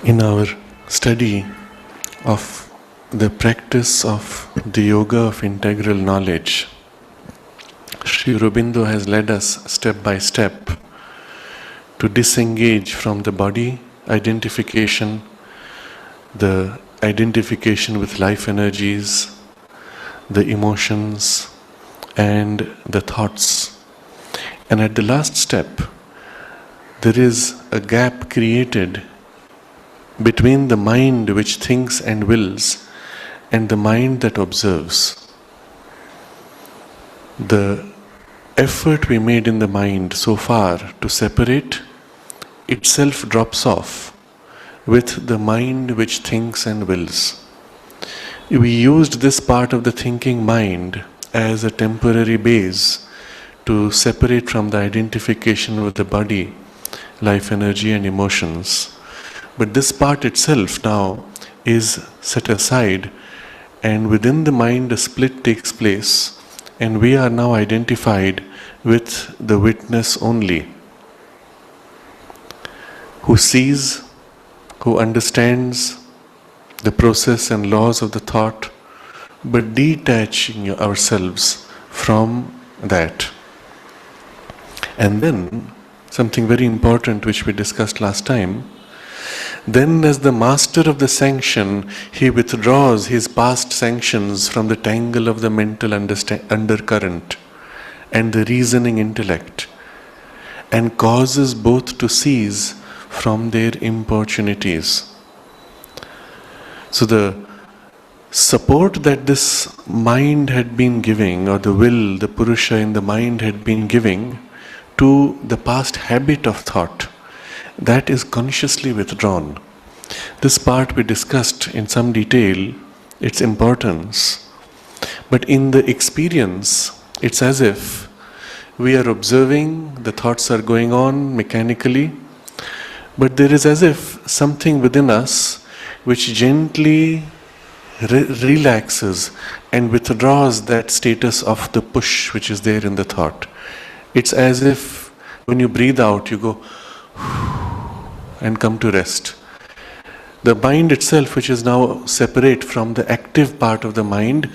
In our study of the practice of the yoga of integral knowledge, Sri Aurobindo has led us step by step to disengage from the body identification, the identification with life energies, the emotions, and the thoughts. And at the last step, there is a gap created between the mind which thinks and wills and the mind that observes. The effort we made in the mind so far to separate itself drops off with the mind which thinks and wills. We used this part of the thinking mind as a temporary base to separate from the identification with the body, life energy and emotions. But this part itself now is set aside, and within the mind a split takes place, and we are now identified with the witness only, who sees, who understands the process and laws of the thought, but detaching ourselves from that. And then, something very important which we discussed last time, then as the master of the sanction, he withdraws his past sanctions from the tangle of the mental undercurrent and the reasoning intellect, and causes both to cease from their importunities. So the support that this mind had been giving, or the will, the Purusha in the mind had been giving to the past habit of thought, that is consciously withdrawn. This part we discussed in some detail, its importance. But in the experience, it's as if we are observing, the thoughts are going on mechanically, but there is as if something within us which gently relaxes and withdraws that status of the push which is there in the thought. It's as if when you breathe out, you go and come to rest. The mind itself, which is now separate from the active part of the mind,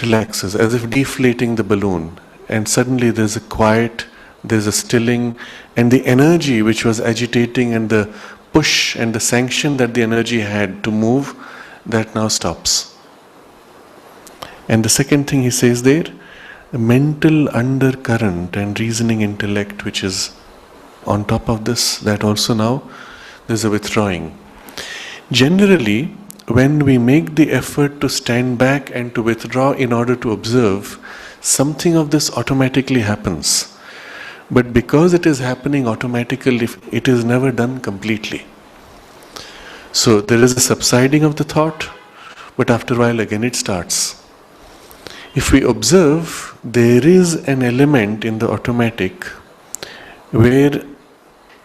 relaxes, as if deflating the balloon. And suddenly there's a quiet, there's a stilling, and the energy which was agitating and the push and the sanction that the energy had to move, that now stops. And the second thing he says there, the mental undercurrent and reasoning intellect which is on top of this, that also now there's a withdrawing. Generally, when we make the effort to stand back and to withdraw in order to observe, something of this automatically happens. But because it is happening automatically, it is never done completely. So there is a subsiding of the thought, but after a while again it starts. If we observe, there is an element in the automatic where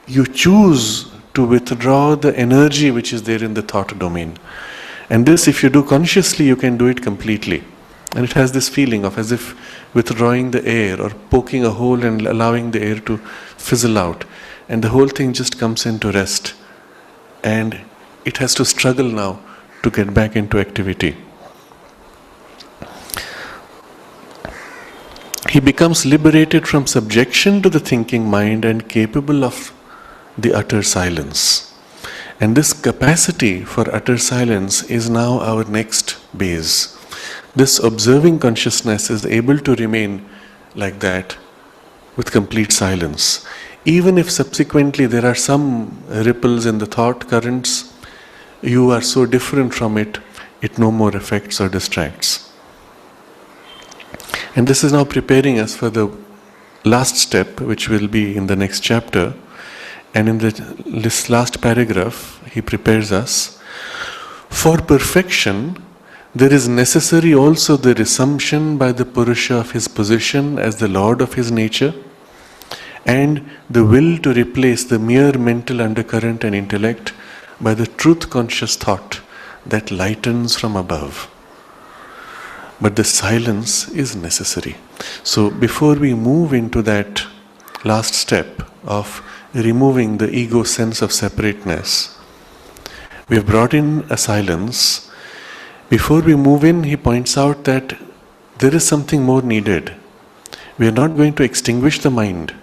you choose to withdraw the energy which is there in the thought domain. And this, if you do consciously, you can do it completely. And it has this feeling of as if withdrawing the air or poking a hole and allowing the air to fizzle out. And the whole thing just comes into rest. And it has to struggle now to get back into activity. He becomes liberated from subjection to the thinking mind and capable of the utter silence. And this capacity for utter silence is now our next base. This observing consciousness is able to remain like that with complete silence. Even if subsequently there are some ripples in the thought currents, you are so different from it, it no more affects or distracts. And this is now preparing us for the last step, which will be in the next chapter. And in this last paragraph, he prepares us. For perfection, there is necessary also the resumption by the Purusha of his position as the Lord of his nature, and the will to replace the mere mental undercurrent and intellect by the truth-conscious thought that lightens from above. But the silence is necessary. So before we move into that last step of removing the ego sense of separateness, we have brought in a silence. Before we move in, he points out that there is something more needed. We are not going to extinguish the mind.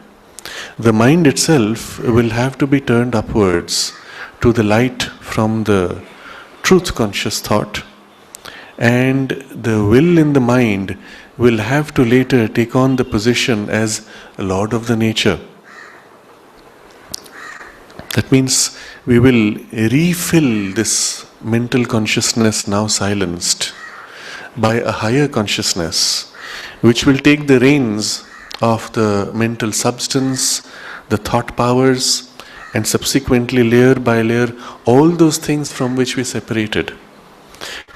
The mind itself will have to be turned upwards to the light from the truth-conscious thought, and the will in the mind will have to later take on the position as Lord of the nature. That means we will refill this mental consciousness now silenced by a higher consciousness, which will take the reins of the mental substance, the thought powers, and subsequently layer by layer all those things from which we separated.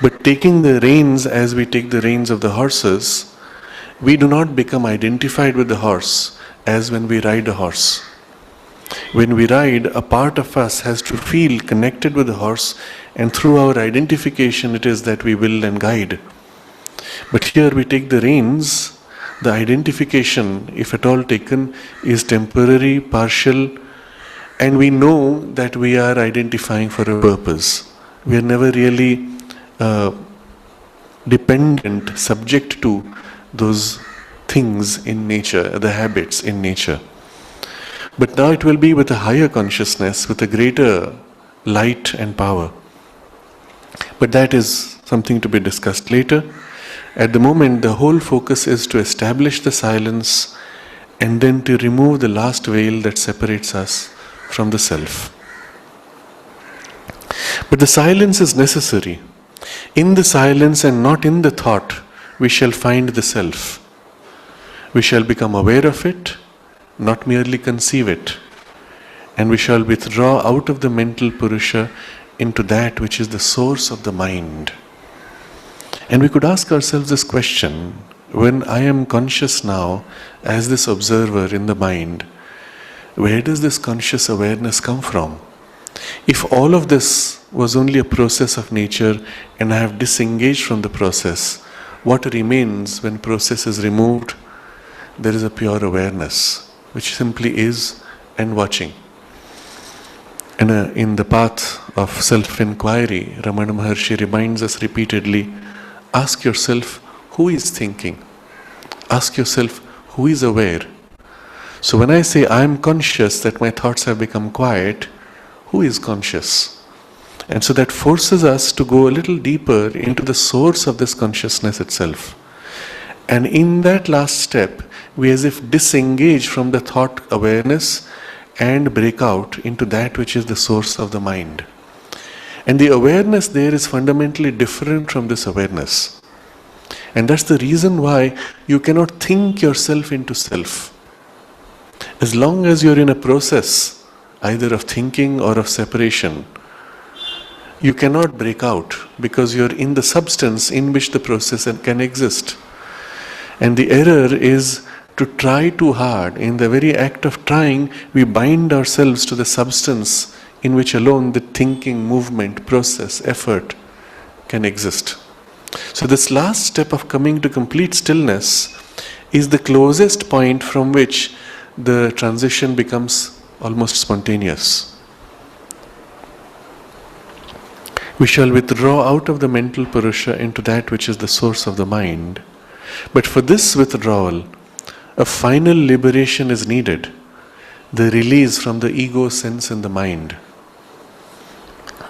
But taking the reins as we take the reins of the horses, we do not become identified with the horse as when we ride a horse. When we ride, a part of us has to feel connected with the horse, and through our identification it is that we will and guide. But here we take the reins, the identification, if at all taken, is temporary, partial, and we know that we are identifying for a purpose. We are never really dependent, subject to those things in nature, the habits in nature. But now it will be with a higher consciousness, with a greater light and power. But that is something to be discussed later. At the moment, the whole focus is to establish the silence and then to remove the last veil that separates us from the self. But the silence is necessary. In the silence and not in the thought, we shall find the self. We shall become aware of it, not merely conceive it. And we shall withdraw out of the mental Purusha into that which is the source of the mind. And we could ask ourselves this question: when I am conscious now as this observer in the mind, where does this conscious awareness come from? If all of this was only a process of nature and I have disengaged from the process, what remains when process is removed? There is a pure awareness, which simply is and watching. And in the path of self-inquiry, Ramana Maharshi reminds us repeatedly, ask yourself who is thinking. Ask yourself who is aware. So when I say I am conscious that my thoughts have become quiet, who is conscious? And so that forces us to go a little deeper into the source of this consciousness itself. And in that last step, we as if disengage from the thought awareness and break out into that which is the source of the mind. And the awareness there is fundamentally different from this awareness. And that's the reason why you cannot think yourself into self. As long as you're in a process, either of thinking or of separation, you cannot break out because you're in the substance in which the process can exist. And the error is to try too hard. In the very act of trying, we bind ourselves to the substance in which alone the thinking, movement, process, effort can exist. So this last step of coming to complete stillness is the closest point from which the transition becomes almost spontaneous. We shall withdraw out of the mental Purusha into that which is the source of the mind. But for this withdrawal, a final liberation is needed, the release from the ego sense in the mind.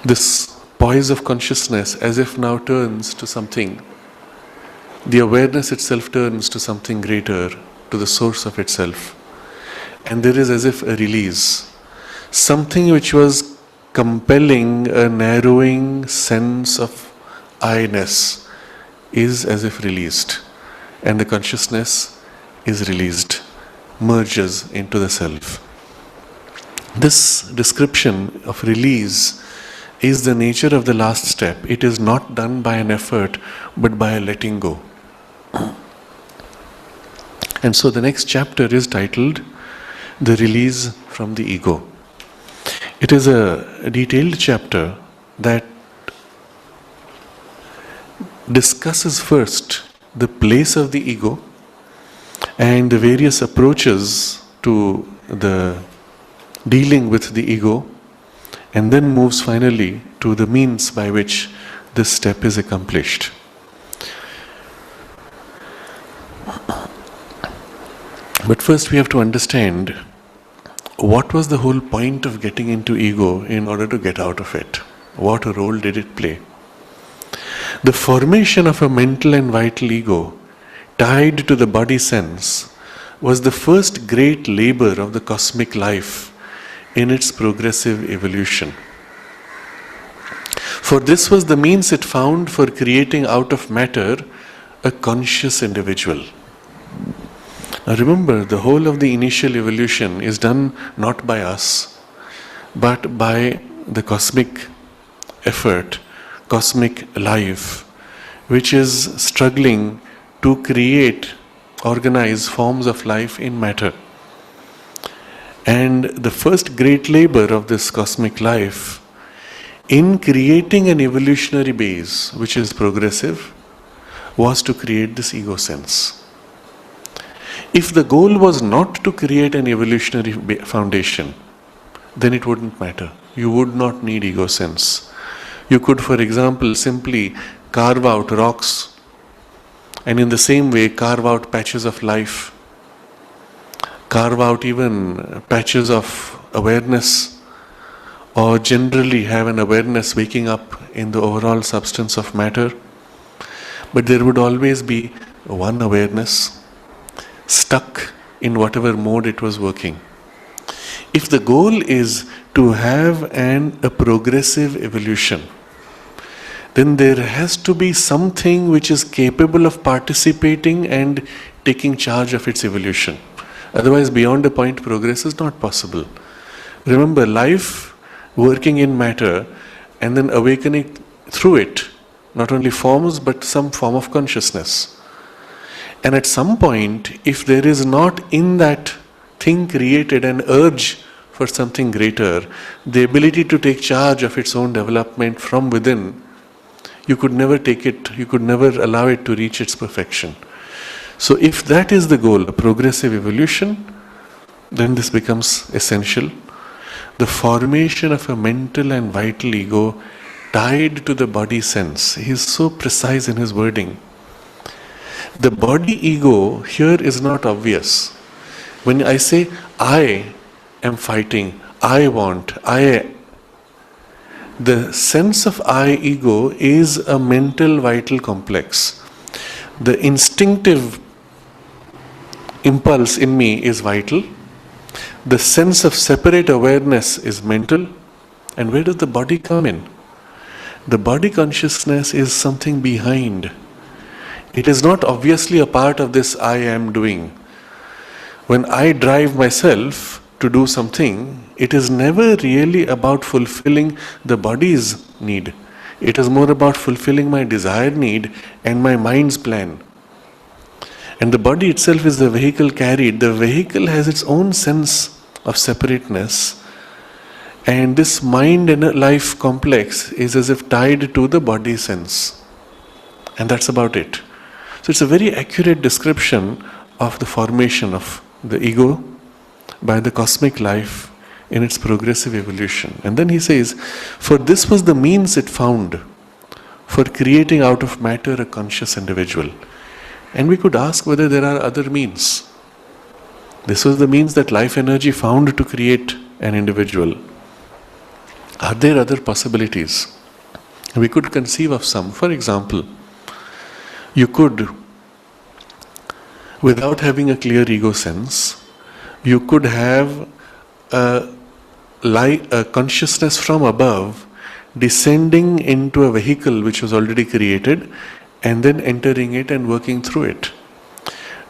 This poise of consciousness as if now turns to something. The awareness itself turns to something greater, to the source of itself. And there is as if a release. Something which was compelling a narrowing sense of I-ness is as if released. And the consciousness is released, merges into the self. This description of release is the nature of the last step. It is not done by an effort, but by a letting go. And so the next chapter is titled The Release from the Ego. It is a detailed chapter that discusses first the place of the ego and the various approaches to the dealing with the ego, and then moves finally to the means by which this step is accomplished. But first we have to understand what was the whole point of getting into ego in order to get out of it. What role did it play? The formation of a mental and vital ego tied to the body sense was the first great labor of the cosmic life in its progressive evolution. For this was the means it found for creating out of matter a conscious individual. Now remember, the whole of the initial evolution is done not by us, but by the cosmic effort, cosmic life, which is struggling to create, organize forms of life in matter. And the first great labor of this cosmic life in creating an evolutionary base which is progressive was to create this ego sense. If the goal was not to create an evolutionary foundation, then it wouldn't matter. You would not need ego sense. You could, for example, simply carve out rocks and in the same way carve out patches of life, carve out even patches of awareness, or generally have an awareness waking up in the overall substance of matter. But there would always be one awareness stuck in whatever mode it was working. If the goal is to have a progressive evolution, then there has to be something which is capable of participating and taking charge of its evolution. Otherwise, beyond a point, progress is not possible. Remember, life working in matter and then awakening through it not only forms but some form of consciousness. And at some point, if there is not in that thing created an urge for something greater, the ability to take charge of its own development from within, you could never allow it to reach its perfection. So if that is the goal, a progressive evolution, then this becomes essential. The formation of a mental and vital ego tied to the body sense. He is so precise in his wording. The body ego here is not obvious. When I say, I am fighting, I want, the sense of I ego is a mental vital complex. The instinctive impulse in me is vital. The sense of separate awareness is mental. And where does the body come in? The body consciousness is something behind. It is not obviously a part of this I am doing. When I drive myself to do something, it is never really about fulfilling the body's need. It is more about fulfilling my desired need and my mind's plan. And the body itself is the vehicle carried. The vehicle has its own sense of separateness. And this mind and life complex is as if tied to the body sense. And that's about it. So it's a very accurate description of the formation of the ego by the cosmic life in its progressive evolution. And then he says, for this was the means it found for creating out of matter a conscious individual. And we could ask whether there are other means. This was the means that life energy found to create an individual. Are there other possibilities? We could conceive of some. For example, you could, without having a clear ego sense, you could have a consciousness from above descending into a vehicle which was already created and then entering it and working through it.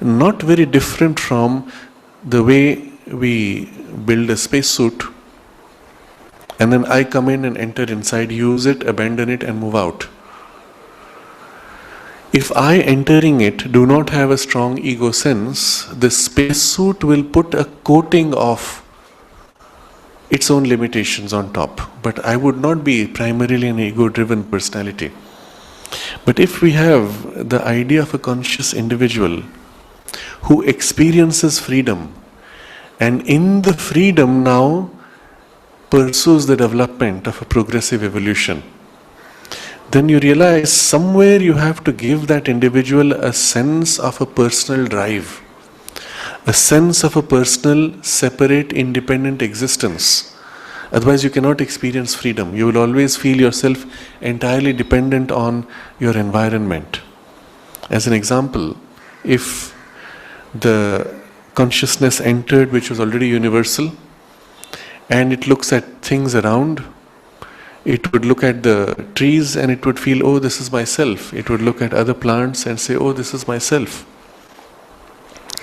Not very different from the way we build a spacesuit and then I come in and enter inside, use it, abandon it and move out. If I entering it do not have a strong ego sense, the spacesuit will put a coating of its own limitations on top. But I would not be primarily an ego-driven personality. But if we have the idea of a conscious individual who experiences freedom, and in the freedom now pursues the development of a progressive evolution, then you realize somewhere you have to give that individual a sense of a personal drive, a sense of a personal, separate, independent existence. Otherwise you cannot experience freedom. You will always feel yourself entirely dependent on your environment. As an example, if the consciousness entered which was already universal, and it looks at things around, it would look at the trees and it would feel, oh, this is myself. It would look at other plants and say, oh, this is myself.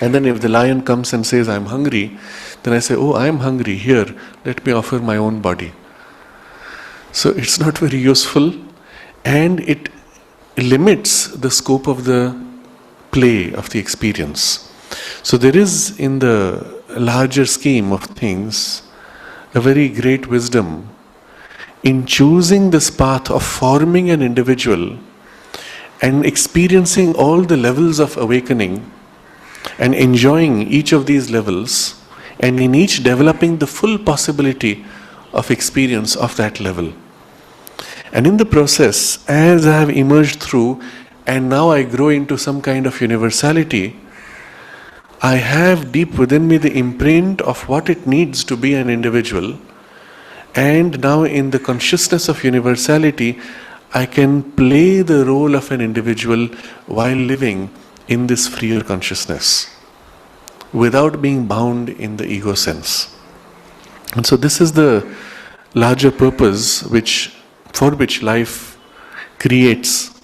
And then if the lion comes and says, I'm hungry, then I say, oh, I'm hungry, here, let me offer my own body. So it's not very useful, and it limits the scope of the play of the experience. So there is, in the larger scheme of things, a very great wisdom in choosing this path of forming an individual and experiencing all the levels of awakening and enjoying each of these levels, and in each developing the full possibility of experience of that level. And in the process, as I have emerged through and now I grow into some kind of universality, I have deep within me the imprint of what it needs to be an individual, and now in the consciousness of universality, I can play the role of an individual while living in this freer consciousness, without being bound in the ego sense. And so this is the larger purpose for which life creates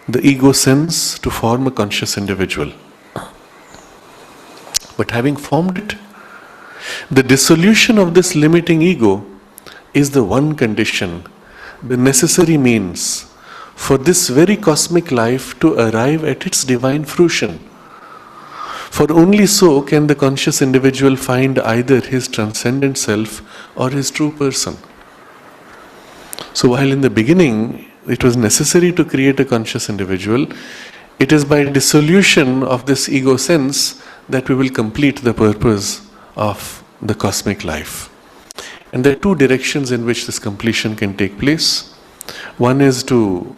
the ego sense to form a conscious individual. But having formed it, the dissolution of this limiting ego is the one condition, the necessary means for this very cosmic life to arrive at its divine fruition. For only so can the conscious individual find either his transcendent self or his true person. So while in the beginning it was necessary to create a conscious individual, it is by dissolution of this ego sense that we will complete the purpose of the cosmic life. And there are two directions in which this completion can take place. One is to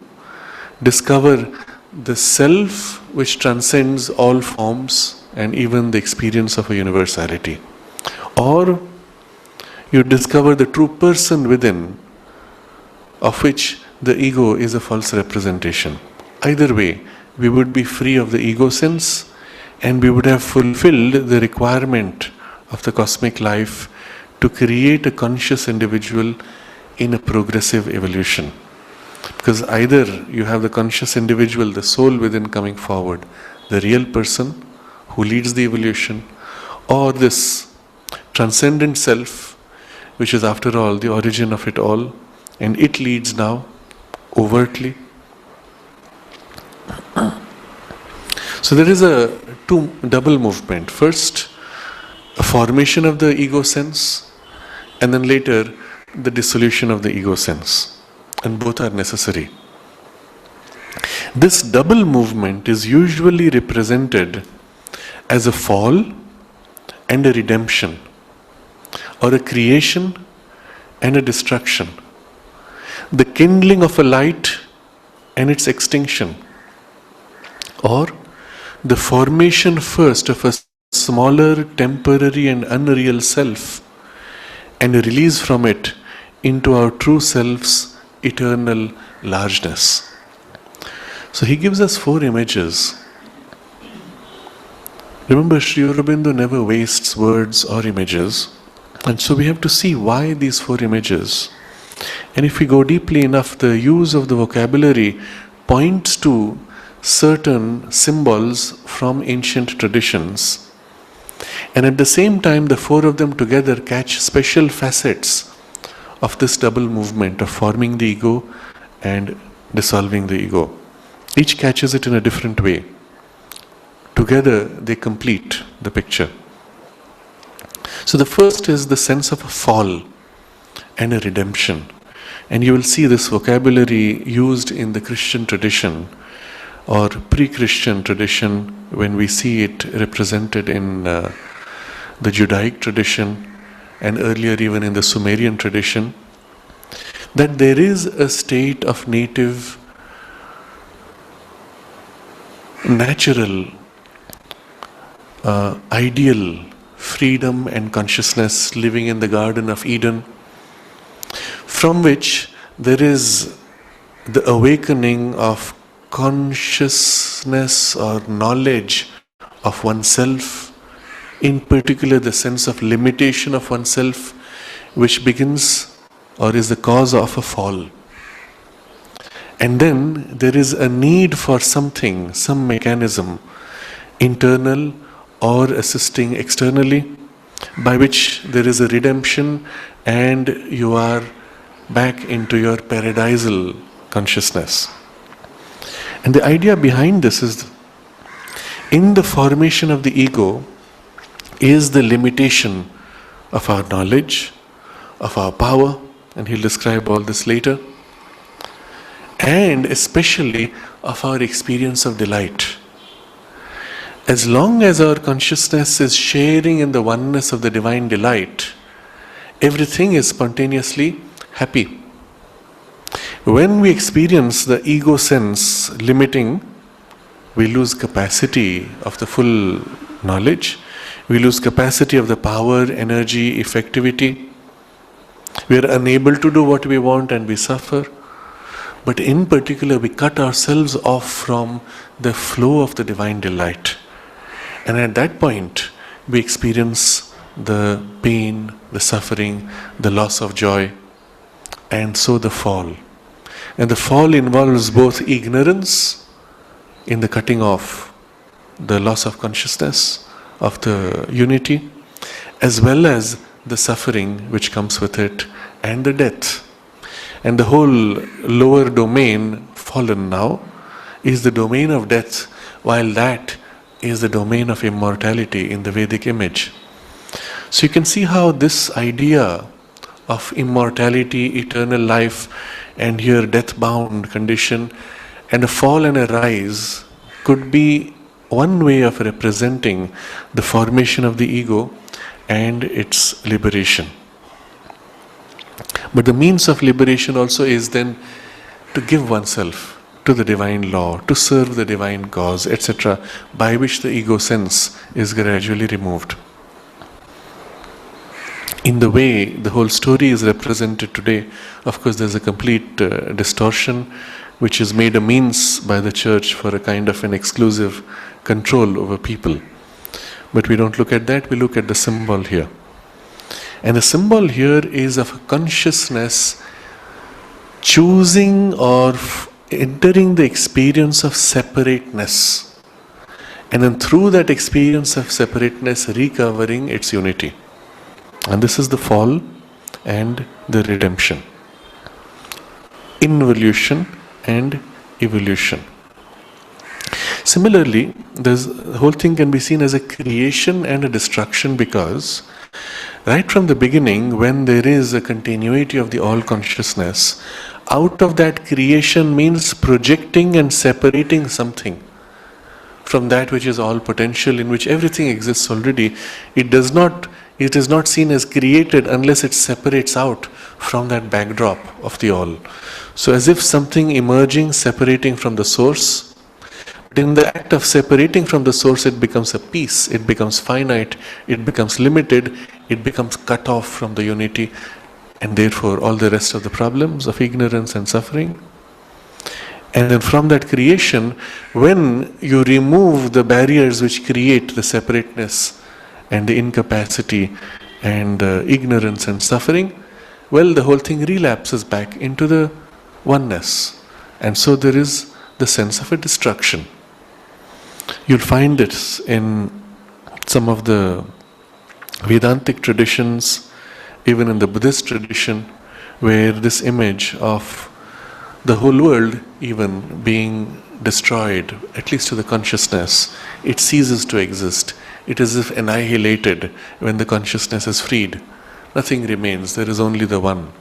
discover the self which transcends all forms and even the experience of a universality. Or you discover the true person within, of which the ego is a false representation. Either way, we would be free of the ego sense, and we would have fulfilled the requirement of the cosmic life to create a conscious individual in a progressive evolution. Because either you have the conscious individual, the soul within coming forward, the real person who leads the evolution, or this transcendent self, which is after all the origin of it all, and it leads now overtly. So there is a double movement. First, a formation of the ego sense, and then later the dissolution of the ego sense. And both are necessary. This double movement is usually represented as a fall and a redemption. or a creation and a destruction, the kindling of a light and its extinction, or the formation first of a smaller, temporary and unreal self, and a release from it into our true self's eternal largeness. So he gives us 4 images. Remember, Sri Aurobindo never wastes words or images, and so we have to see why these 4 images. And if we go deeply enough, the use of the vocabulary points to certain symbols from ancient traditions. And at the same time, the 4 of them together catch special facets of this double movement of forming the ego and dissolving the ego. Each catches it in a different way. Together, they complete the picture. So the first is the sense of a fall and a redemption. And you will see this vocabulary used in the Christian tradition or pre-Christian tradition when we see it represented in the Judaic tradition and earlier even in the Sumerian tradition, that there is a state of native, natural, ideal freedom and consciousness living in the Garden of Eden, from which there is the awakening of consciousness or knowledge of oneself, in particular the sense of limitation of oneself, which begins or is the cause of a fall. And then there is a need for something, some mechanism, internal or assisting externally, by which there is a redemption and you are back into your paradisal consciousness. And the idea behind this is, in the formation of the ego is the limitation of our knowledge, of our power, and he'll describe all this later, and especially of our experience of delight. As long as our consciousness is sharing in the oneness of the divine delight, everything is spontaneously happy. When we experience the ego sense limiting, we lose capacity of the full knowledge, we lose capacity of the power, energy, effectivity. We are unable to do what we want and we suffer. But in particular, we cut ourselves off from the flow of the divine delight. And at that point, we experience the pain, the suffering, the loss of joy, and so the fall. And the fall involves both ignorance in the cutting off, the loss of consciousness, of the unity, as well as the suffering which comes with it, and the death. And the whole lower domain, fallen now, is the domain of death, while that is the domain of immortality in the Vedic image. So you can see how this idea of immortality, eternal life, and here death-bound condition, and a fall and a rise could be one way of representing the formation of the ego and its liberation. But the means of liberation also is then to give oneself to the divine law, to serve the divine cause, etc., by which the ego sense is gradually removed. In the way the whole story is represented today, of course there's a complete distortion which is made a means by the church for a kind of an exclusive control over people. But we don't look at that, we look at the symbol here. And the symbol here is of a consciousness choosing or entering the experience of separateness. And then through that experience of separateness, recovering its unity. And this is the fall and the redemption. Involution and evolution. Similarly, the whole thing can be seen as a creation and a destruction, because right from the beginning, when there is a continuity of the all consciousness, out of that creation means projecting and separating something from that which is all potential, in which everything exists already. It does not It is not seen as created unless it separates out from that backdrop of the all. So as if something emerging, separating from the source. But in the act of separating from the source, it becomes a piece, it becomes finite, it becomes limited, it becomes cut off from the unity, and therefore all the rest of the problems of ignorance and suffering. And then from that creation, when you remove the barriers which create the separateness and the incapacity and ignorance and suffering, well, the whole thing relapses back into the oneness. And so there is the sense of a destruction. You'll find this in some of the Vedantic traditions, even in the Buddhist tradition, where this image of the whole world even being destroyed, at least to the consciousness, it ceases to exist. It is as if annihilated when the consciousness is freed. Nothing remains, there is only the one.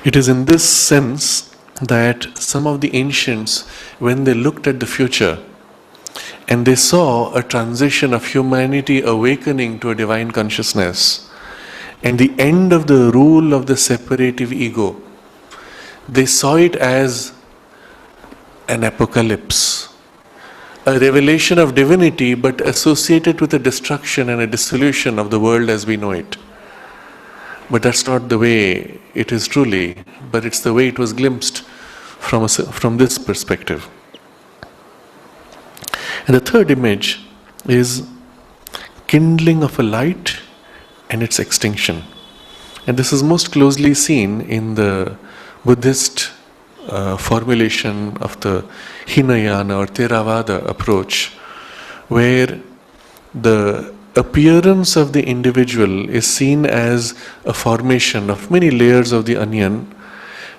It is in this sense that some of the ancients, when they looked at the future and they saw a transition of humanity awakening to a divine consciousness and the end of the rule of the separative ego, they saw it as an apocalypse, a revelation of divinity but associated with a destruction and a dissolution of the world as we know it. But that's not the way it is truly, but it's the way it was glimpsed from this perspective. And the third image is kindling of a light and its extinction. And this is most closely seen in the Buddhist formulation of the Hinayana or Theravada approach, where the appearance of the individual is seen as a formation of many layers of the onion.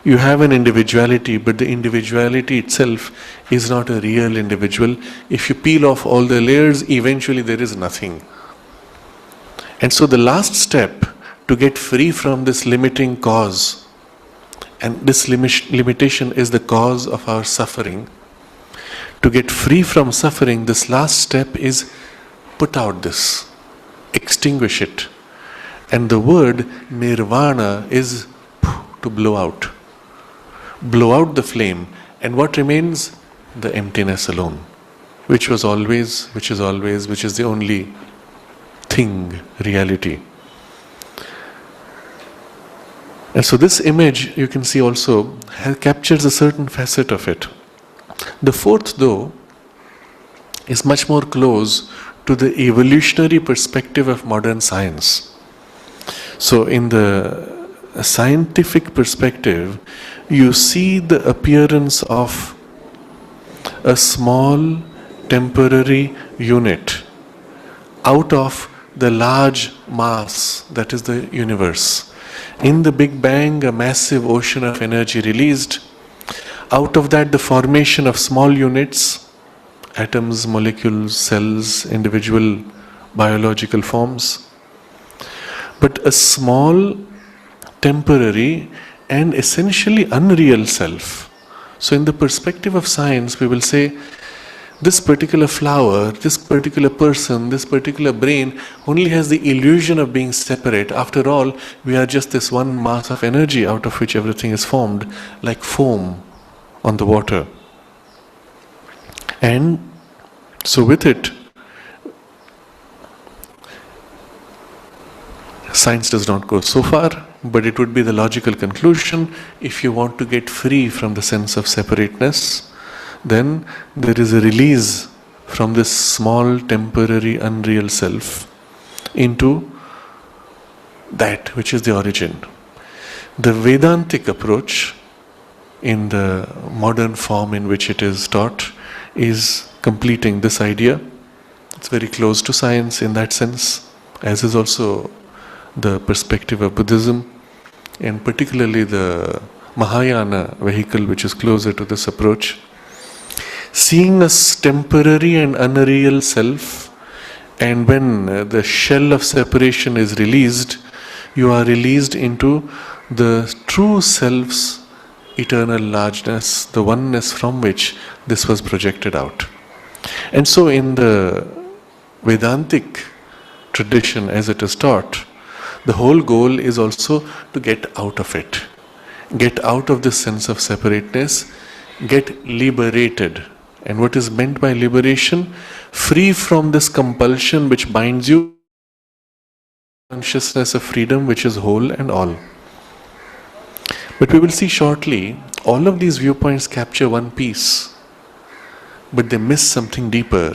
You have an individuality, but the individuality itself is not a real individual. If you peel off all the layers, eventually there is nothing. And so the last step to get free from this limiting cause, and this limitation is the cause of our suffering. To get free from suffering, this last step is put out this, extinguish it. And the word nirvana is to blow out. Blow out the flame. And what remains? The emptiness alone, which is the only thing, reality. And so this image, you can see also, captures a certain facet of it. The fourth, though, is much more close to the evolutionary perspective of modern science. So in the scientific perspective, you see the appearance of a small temporary unit out of the large mass that is the universe. In the Big Bang, a massive ocean of energy released. Out of that, the formation of small units, atoms, molecules, cells, individual biological forms. But a small, temporary, and essentially unreal self. So in the perspective of science, we will say, this particular flower, this particular person, this particular brain only has the illusion of being separate. After all, we are just this one mass of energy out of which everything is formed, like foam on the water. And so with it, science does not go so far, but it would be the logical conclusion. If you want to get free from the sense of separateness, then there is a release from this small, temporary, unreal self into that which is the origin. The Vedantic approach, in the modern form in which it is taught, is completing this idea. It's very close to science in that sense, as is also the perspective of Buddhism, and particularly the Mahayana vehicle, which is closer to this approach. Seeing a temporary and unreal self, and when the shell of separation is released, you are released into the true self's eternal largeness, the oneness from which this was projected out. And so in the Vedantic tradition as it is taught, the whole goal is also to get out of it. Get out of this sense of separateness, get liberated. And what is meant by liberation? Free from this compulsion which binds you, consciousness of freedom which is whole and all. But we will see shortly, all of these viewpoints capture one piece, but they miss something deeper,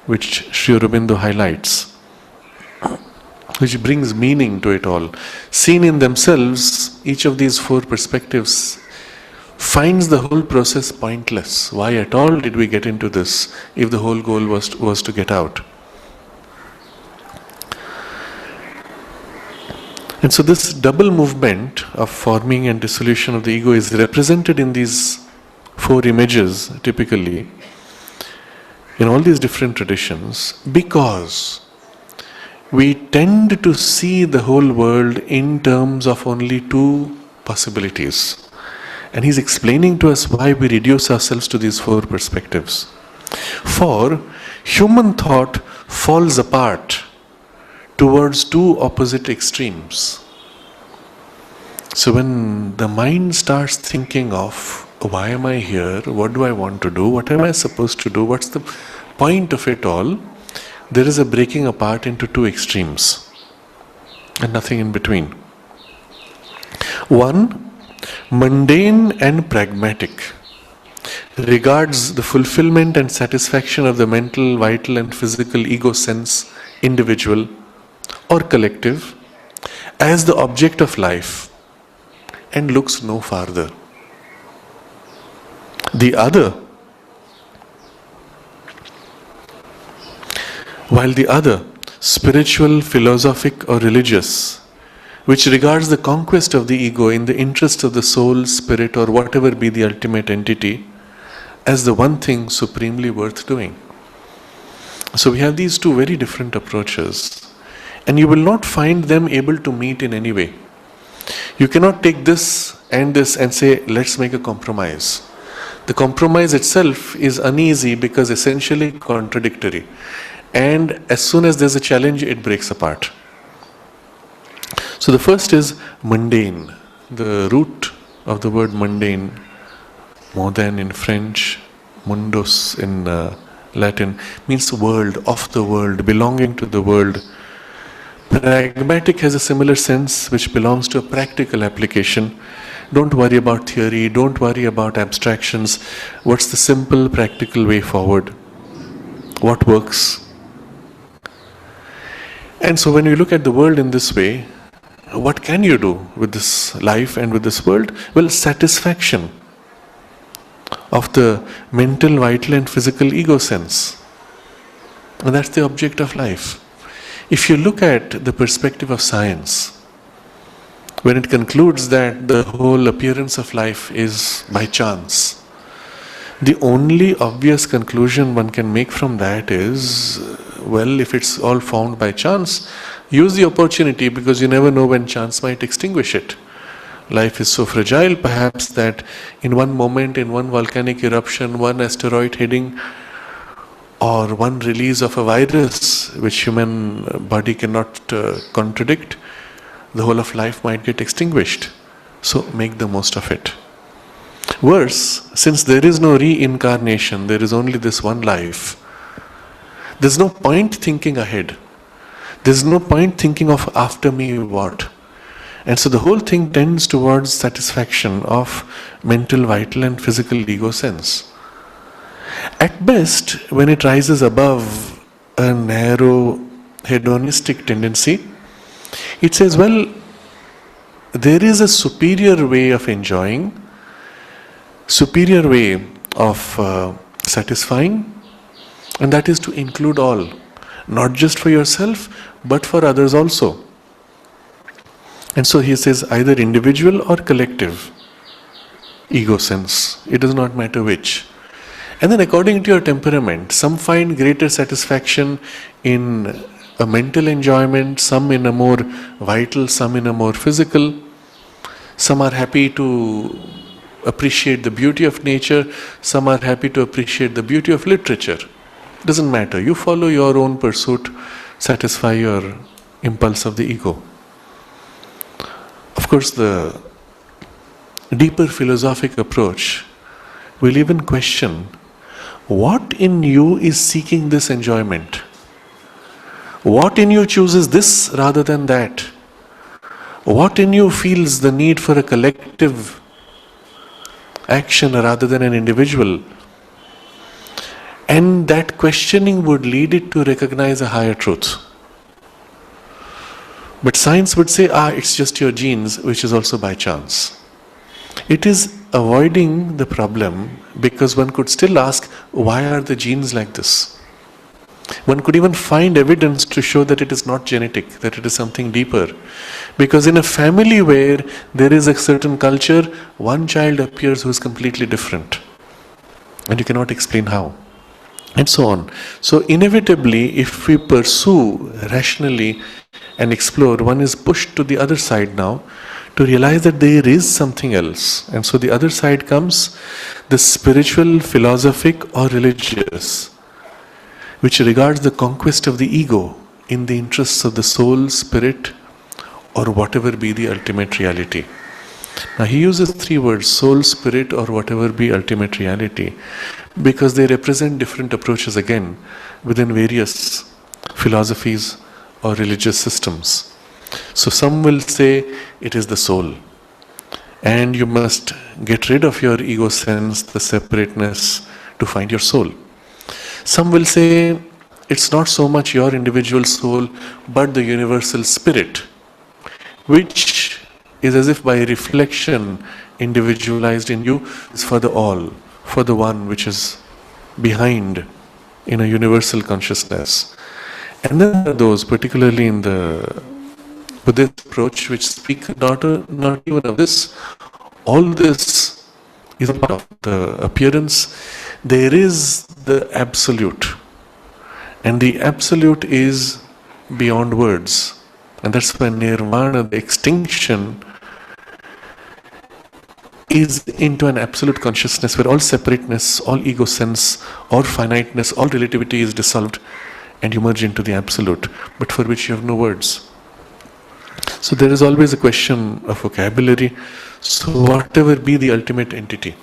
which Sri Aurobindo highlights, which brings meaning to it all. Seen in themselves, each of these four perspectives finds the whole process pointless. Why at all did we get into this if the whole goal was to get out? And so this double movement of forming and dissolution of the ego is represented in these four images, typically, in all these different traditions, because we tend to see the whole world in terms of only two possibilities. And he's explaining to us why we reduce ourselves to these four perspectives. For human thought falls apart towards two opposite extremes. So when the mind starts thinking of, why am I here? What do I want to do? What am I supposed to do? What's the point of it all? There is a breaking apart into two extremes and nothing in between. One, mundane and pragmatic, regards the fulfillment and satisfaction of the mental, vital and physical ego sense, individual or collective, as the object of life and looks no farther. The other, while the other, spiritual, philosophic or religious, which regards the conquest of the ego in the interest of the soul, spirit or whatever be the ultimate entity, as the one thing supremely worth doing. So we have these two very different approaches, and you will not find them able to meet in any way. You cannot take this and say, let's make a compromise. The compromise itself is uneasy because essentially contradictory. And as soon as there's a challenge, it breaks apart. So the first is mundane. The root of the word mundane, modern in French, mundus in Latin, means world, of the world, belonging to the world. Pragmatic has a similar sense which belongs to a practical application. Don't worry about theory, don't worry about abstractions. What's the simple, practical way forward? What works? And so when you look at the world in this way, what can you do with this life and with this world? Well, satisfaction of the mental, vital and physical ego sense. And that's the object of life. If you look at the perspective of science, when it concludes that the whole appearance of life is by chance, the only obvious conclusion one can make from that is, well, if it's all found by chance, use the opportunity because you never know when chance might extinguish it. Life is so fragile perhaps that in one moment, in one volcanic eruption, one asteroid hitting, or one release of a virus which human body cannot contradict, the whole of life might get extinguished. So make the most of it. Worse, since there is no reincarnation, there is only this one life, there's no point thinking ahead. There's no point thinking of after me what. And so the whole thing tends towards satisfaction of mental, vital and physical ego sense. At best, when it rises above a narrow hedonistic tendency, it says, well, there is a superior way of enjoying, superior way of satisfying, and that is to include all, not just for yourself, but for others also. And so he says either individual or collective ego sense, it does not matter which. And then according to your temperament, some find greater satisfaction in a mental enjoyment, some in a more vital, some in a more physical. Some are happy to appreciate the beauty of nature, some are happy to appreciate the beauty of literature. Doesn't matter. You follow your own pursuit, satisfy your impulse of the ego. Of course, the deeper philosophic approach will even question what in you is seeking this enjoyment? What in you chooses this rather than that? What in you feels the need for a collective action rather than an individual? And that questioning would lead it to recognize a higher truth. But science would say, it's just your genes, which is also by chance. It is avoiding the problem because one could still ask, why are the genes like this? One could even find evidence to show that it is not genetic, that it is something deeper. Because in a family where there is a certain culture, one child appears who is completely different. And you cannot explain how. And so on. So inevitably, if we pursue rationally and explore, one is pushed to the other side now to realize that there is something else. And so the other side comes the spiritual, philosophic or religious, which regards the conquest of the ego in the interests of the soul, spirit, or whatever be the ultimate reality. Now he uses 3 words, soul, spirit, or whatever be ultimate reality, because they represent different approaches again within various philosophies or religious systems. So some will say it is the soul, and you must get rid of your ego sense, the separateness, to find your soul. Some will say it's not so much your individual soul, but the universal spirit, which is as if by reflection individualized in you, is for the all, for the one which is behind in a universal consciousness. And then there are those, particularly in the Buddhist approach, which speak not even of this. All this is part of the appearance. There is the absolute, and the absolute is beyond words. And that's why nirvana, the extinction, is into an absolute consciousness where all separateness, all ego sense, all finiteness, all relativity is dissolved and you merge into the absolute, but for which you have no words. So there is always a question of vocabulary. So whatever be the ultimate entity.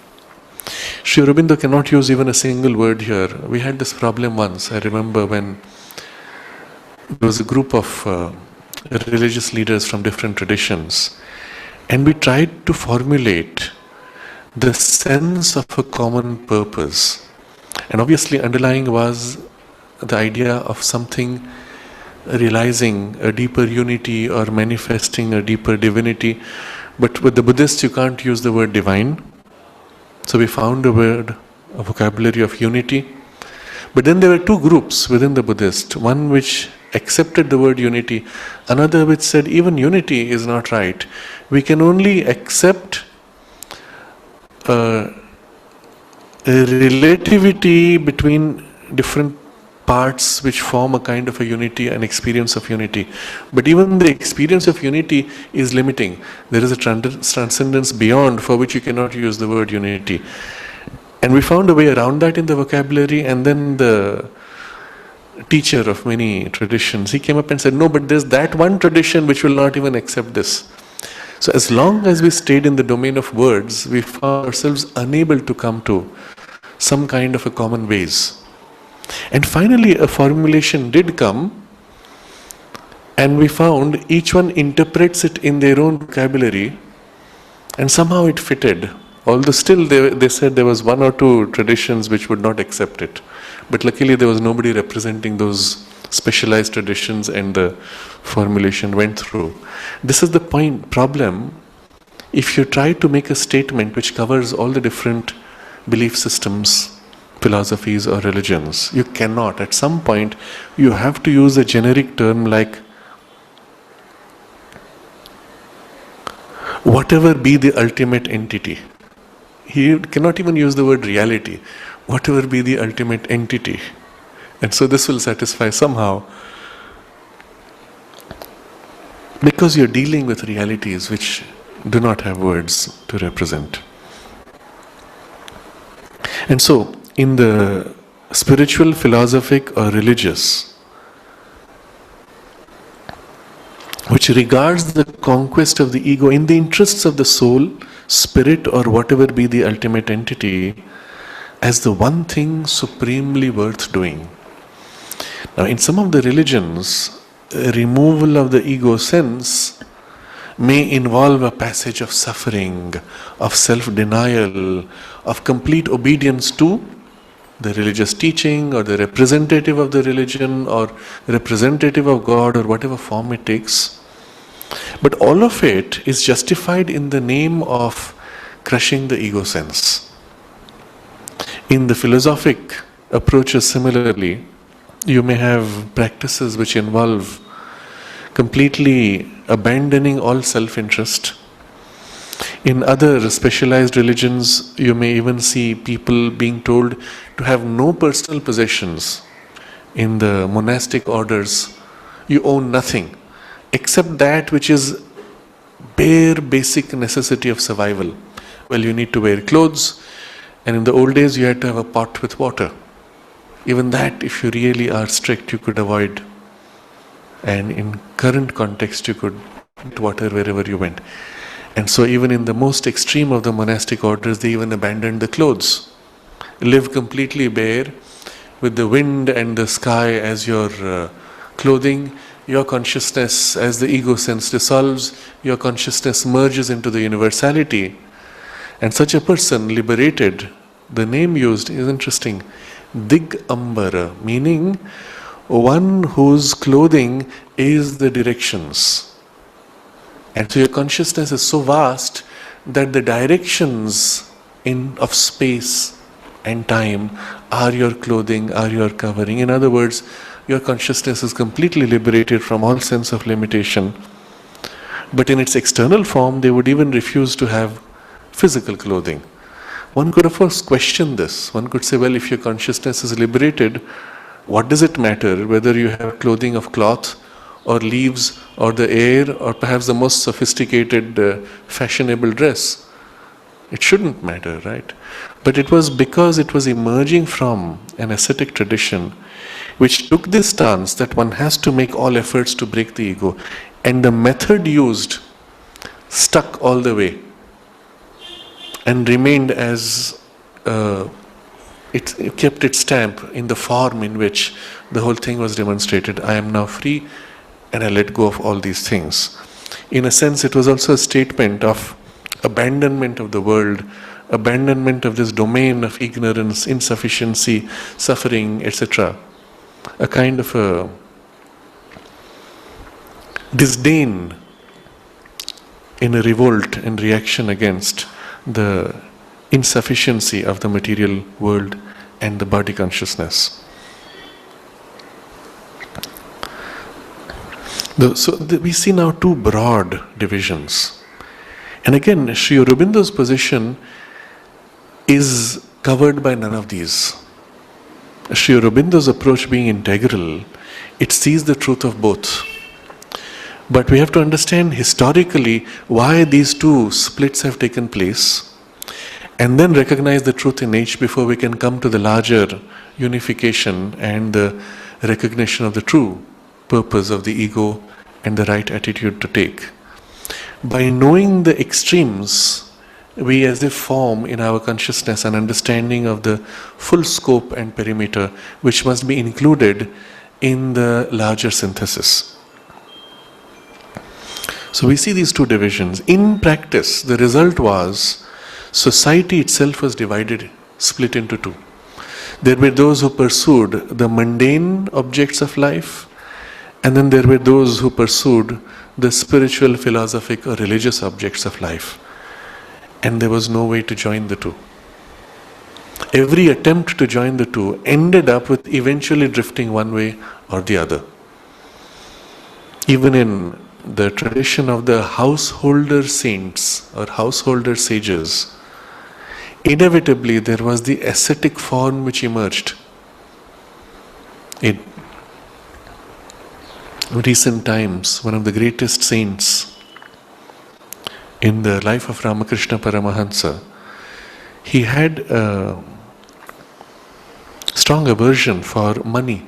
Sri Aurobindo cannot use even a single word here. We had this problem once, I remember, when there was a group of religious leaders from different traditions, and we tried to formulate the sense of a common purpose. And obviously underlying was the idea of something realizing a deeper unity or manifesting a deeper divinity. But with the Buddhists you can't use the word divine. So we found a word, a vocabulary of unity. But then there were 2 groups within the Buddhist. One which accepted the word unity, another which said even unity is not right. We can only accept a relativity between different parts which form a kind of a unity, an experience of unity. But even the experience of unity is limiting. There is a transcendence beyond for which you cannot use the word unity. And we found a way around that in the vocabulary, and then the teacher of many traditions, he came up and said, no, but there's that one tradition which will not even accept this. So as long as we stayed in the domain of words, we found ourselves unable to come to some kind of a common base. And finally a formulation did come, and we found each one interprets it in their own vocabulary, and somehow it fitted. Although still they said there was 1 or 2 traditions which would not accept it. But luckily there was nobody representing those specialized traditions, and the formulation went through. This is the problem. If you try to make a statement which covers all the different belief systems, philosophies or religions, you cannot. At some point you have to use a generic term like whatever be the ultimate entity. He cannot even use the word reality. Whatever be the ultimate entity. And so this will satisfy somehow, because you're dealing with realities which do not have words to represent. And so in the spiritual, philosophic, or religious, which regards the conquest of the ego in the interests of the soul, spirit, or whatever be the ultimate entity, as the one thing supremely worth doing. Now, in some of the religions, removal of the ego sense may involve a passage of suffering, of self-denial, of complete obedience to the religious teaching or the representative of the religion or representative of God or whatever form it takes. But all of it is justified in the name of crushing the ego sense. In the philosophic approaches similarly, you may have practices which involve completely abandoning all self-interest. In other specialized religions, you may even see people being told to have no personal possessions. In the monastic orders, you own nothing except that which is bare basic necessity of survival. Well, you need to wear clothes, and in the old days you had to have a pot with water. Even that, if you really are strict, you could avoid. And in current context, you could get water wherever you went. And so even in the most extreme of the monastic orders, they even abandoned the clothes. Live completely bare, with the wind and the sky as your clothing. Your consciousness, as the ego sense dissolves, your consciousness merges into the universality. And such a person, liberated, the name used is interesting, Digambara, meaning one whose clothing is the directions. And so your consciousness is so vast that the directions of space and time are your clothing, are your covering. In other words, your consciousness is completely liberated from all sense of limitation. But in its external form, they would even refuse to have physical clothing. One could of course question this. One could say, well, if your consciousness is liberated, what does it matter whether you have clothing of cloth or leaves or the air or perhaps the most sophisticated fashionable dress? It shouldn't matter, right? But it was because it was emerging from an ascetic tradition which took this stance that one has to make all efforts to break the ego, and the method used stuck all the way and remained as it kept its stamp in the form in which the whole thing was demonstrated. I am now free and I let go of all these things. In a sense, it was also a statement of abandonment of the world, abandonment of this domain of ignorance, insufficiency, suffering, etc. A kind of a disdain in a revolt and reaction against the insufficiency of the material world and the body consciousness. We see now two broad divisions. And again, Sri Aurobindo's position is covered by none of these. Sri Aurobindo's approach being integral, it sees the truth of both. But we have to understand historically why these two splits have taken place, and then recognize the truth in each before we can come to the larger unification and the recognition of the true purpose of the ego and the right attitude to take. By knowing the extremes, we as if form in our consciousness an understanding of the full scope and perimeter which must be included in the larger synthesis. So we see these two divisions. In practice, the result was society itself was divided, split into two. There were those who pursued the mundane objects of life, and then there were those who pursued the spiritual, philosophic, or religious objects of life. And there was no way to join the two. Every attempt to join the two ended up with eventually drifting one way or the other. Even in the tradition of the householder saints or householder sages, inevitably there was the ascetic form which emerged. In recent times, one of the greatest saints in the life of Ramakrishna Paramahansa, he had a strong aversion for money.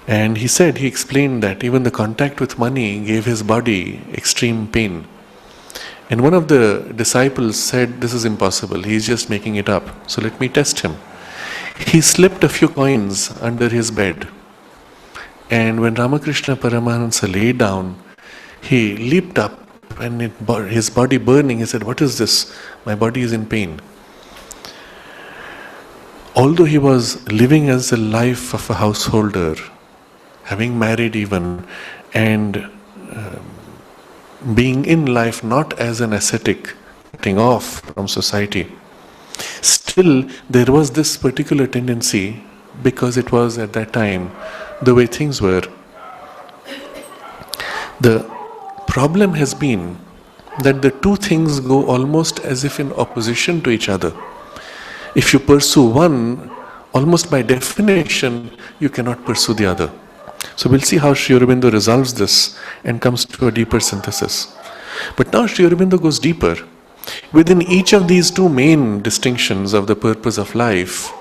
And he explained that even the contact with money gave his body extreme pain. And one of the disciples said, "This is impossible, he's just making it up, so let me test him." He slipped a few coins under his bed. And when Ramakrishna Paramahansa lay down, he leaped up and his body burning. He said, "What is this? My body is in pain." Although he was living as a life of a householder, having married even, and being in life not as an ascetic, cutting off from society, still there was this particular tendency, because it was at that time the way things were. The problem has been that the two things go almost as if in opposition to each other. If you pursue one, almost by definition, you cannot pursue the other. So we'll see how Sri Aurobindo resolves this and comes to a deeper synthesis. But now Sri Aurobindo goes deeper. Within each of these two main distinctions of the purpose of life,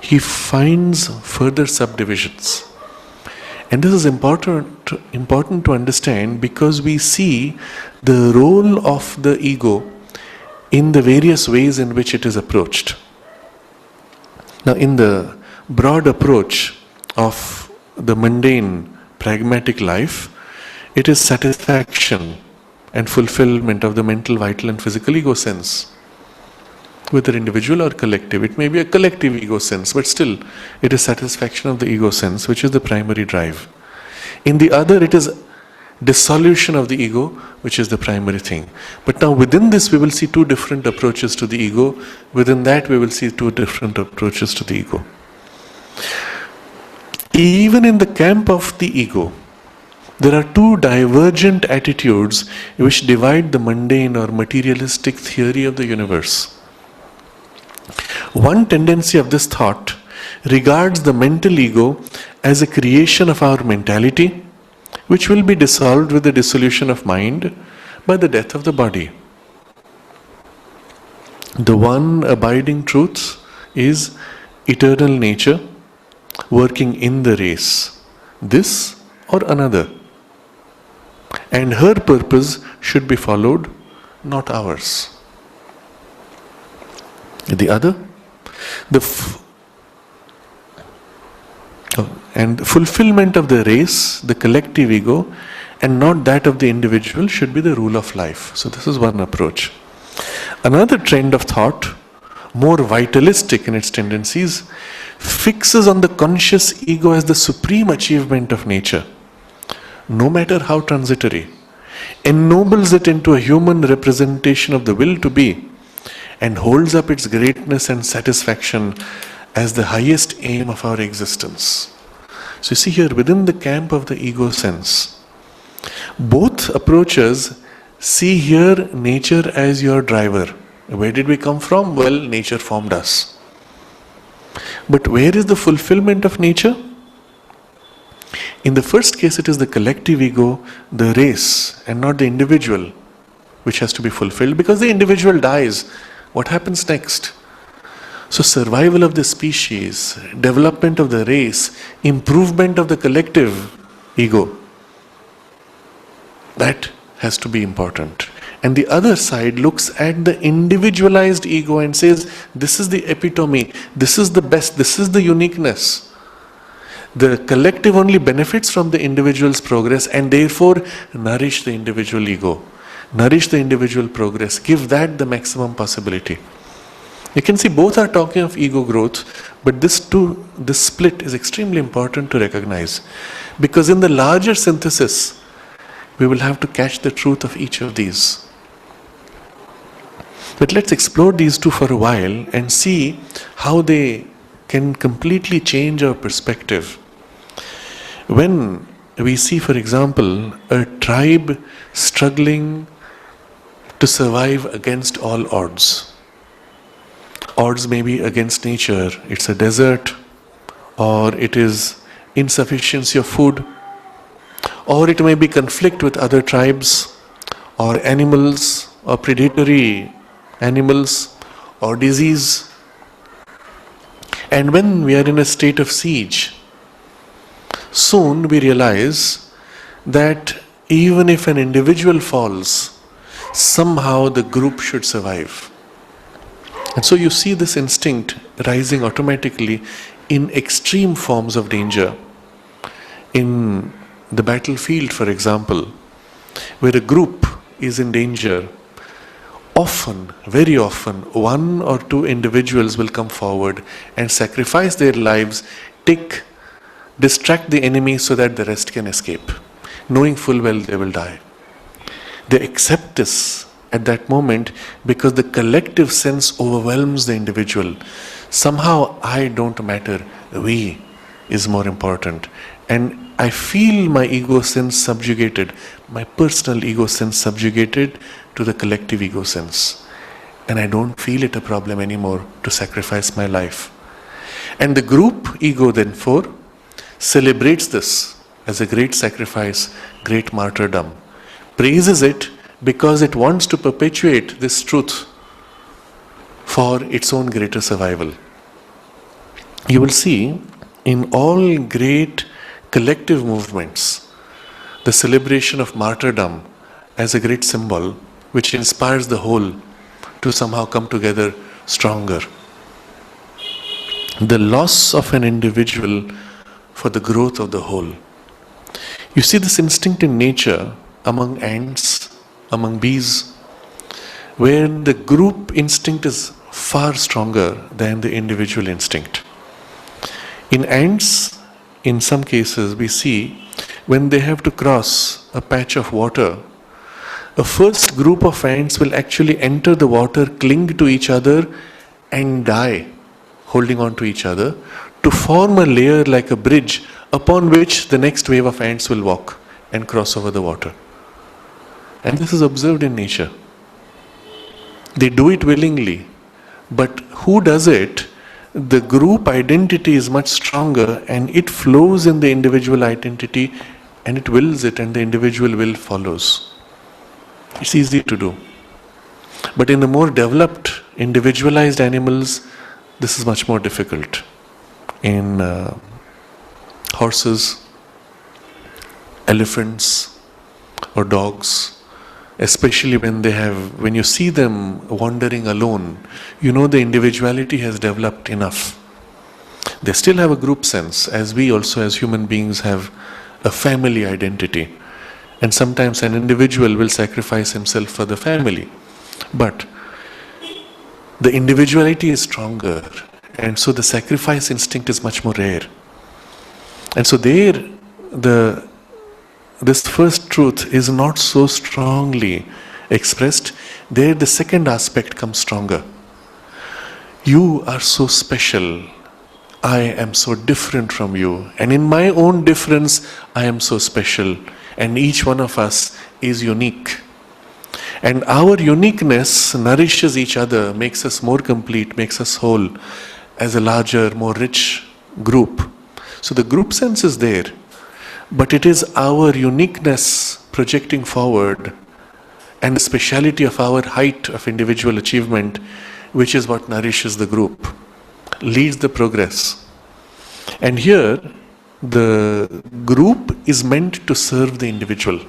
he finds further subdivisions. And this is important to understand, because we see the role of the ego in the various ways in which it is approached. Now, in the broad approach of the mundane, pragmatic life, it is satisfaction and fulfillment of the mental, vital and physical ego sense. Whether individual or collective, it may be a collective ego sense, but still it is satisfaction of the ego sense which is the primary drive. In the other, it is dissolution of the ego which is the primary thing. But now within this we will see two different approaches to the ego. Within that we will see two different approaches to the ego. Even in the camp of the ego, there are two divergent attitudes which divide the mundane or materialistic theory of the universe. One tendency of this thought regards the mental ego as a creation of our mentality, which will be dissolved with the dissolution of mind by the death of the body. The one abiding truth is eternal nature working in the race, this or another. And her purpose should be followed, not ours. The other, and fulfillment of the race, the collective ego, and not that of the individual, should be the rule of life. So this is one approach. Another trend of thought, more vitalistic in its tendencies, fixes on the conscious ego as the supreme achievement of nature, no matter how transitory, ennobles it into a human representation of the will to be, and holds up its greatness and satisfaction as the highest aim of our existence. So you see here, within the camp of the ego sense, both approaches see here nature as your driver. Where did we come from? Well, nature formed us. But where is the fulfillment of nature? In the first case, it is the collective ego, the race, and not the individual, which has to be fulfilled. Because the individual dies, what happens next? So survival of the species, development of the race, improvement of the collective ego, that has to be important. And the other side looks at the individualized ego and says, this is the epitome, this is the best, this is the uniqueness. The collective only benefits from the individual's progress, and therefore nourish the individual ego, nourish the individual progress, give that the maximum possibility. You can see both are talking of ego growth, but this split is extremely important to recognize, because in the larger synthesis, we will have to catch the truth of each of these. But let's explore these two for a while and see how they can completely change our perspective. When we see, for example, a tribe struggling to survive against all odds. Odds may be against nature, it's a desert, or it is insufficiency of food, or it may be conflict with other tribes, or animals, or predatory animals, or disease. And when we are in a state of siege, soon we realize that even if an individual falls, somehow the group should survive. And so you see this instinct rising automatically in extreme forms of danger. In the battlefield, for example, where a group is in danger, often, very often, one or two individuals will come forward and sacrifice their lives, distract the enemy so that the rest can escape, knowing full well they will die. They accept this at that moment because the collective sense overwhelms the individual. Somehow I don't matter, we is more important. And I feel my ego sense subjugated, my personal ego sense subjugated to the collective ego sense. And I don't feel it a problem anymore to sacrifice my life. And the group ego, therefore, celebrates this as a great sacrifice, great martyrdom, praises it because it wants to perpetuate this truth for its own greater survival. You will see in all great collective movements the celebration of martyrdom as a great symbol which inspires the whole to somehow come together stronger. The loss of an individual for the growth of the whole. You see this instinct in nature among ants, among bees, where the group instinct is far stronger than the individual instinct. In ants, in some cases, we see when they have to cross a patch of water, a first group of ants will actually enter the water, cling to each other and die, holding on to each other, to form a layer like a bridge upon which the next wave of ants will walk and cross over the water. And this is observed in nature. They do it willingly, but who does it? The group identity is much stronger and it flows in the individual identity and it wills it and the individual will follows. It's easy to do. But in the more developed, individualized animals, this is much more difficult. In horses, elephants, or dogs, especially when you see them wandering alone, you know the individuality has developed enough. They still have a group sense, as we also as human beings have a family identity. And sometimes an individual will sacrifice himself for the family. But the individuality is stronger, and so the sacrifice instinct is much more rare. And so this first truth is not so strongly expressed. There the second aspect comes stronger. You are so special. I am so different from you. And in my own difference, I am so special. And each one of us is unique. And our uniqueness nourishes each other, makes us more complete, makes us whole as a larger, more rich group. So the group sense is there. But it is our uniqueness projecting forward and the speciality of our height of individual achievement which is what nourishes the group, leads the progress. And here, the group is meant to serve the individual.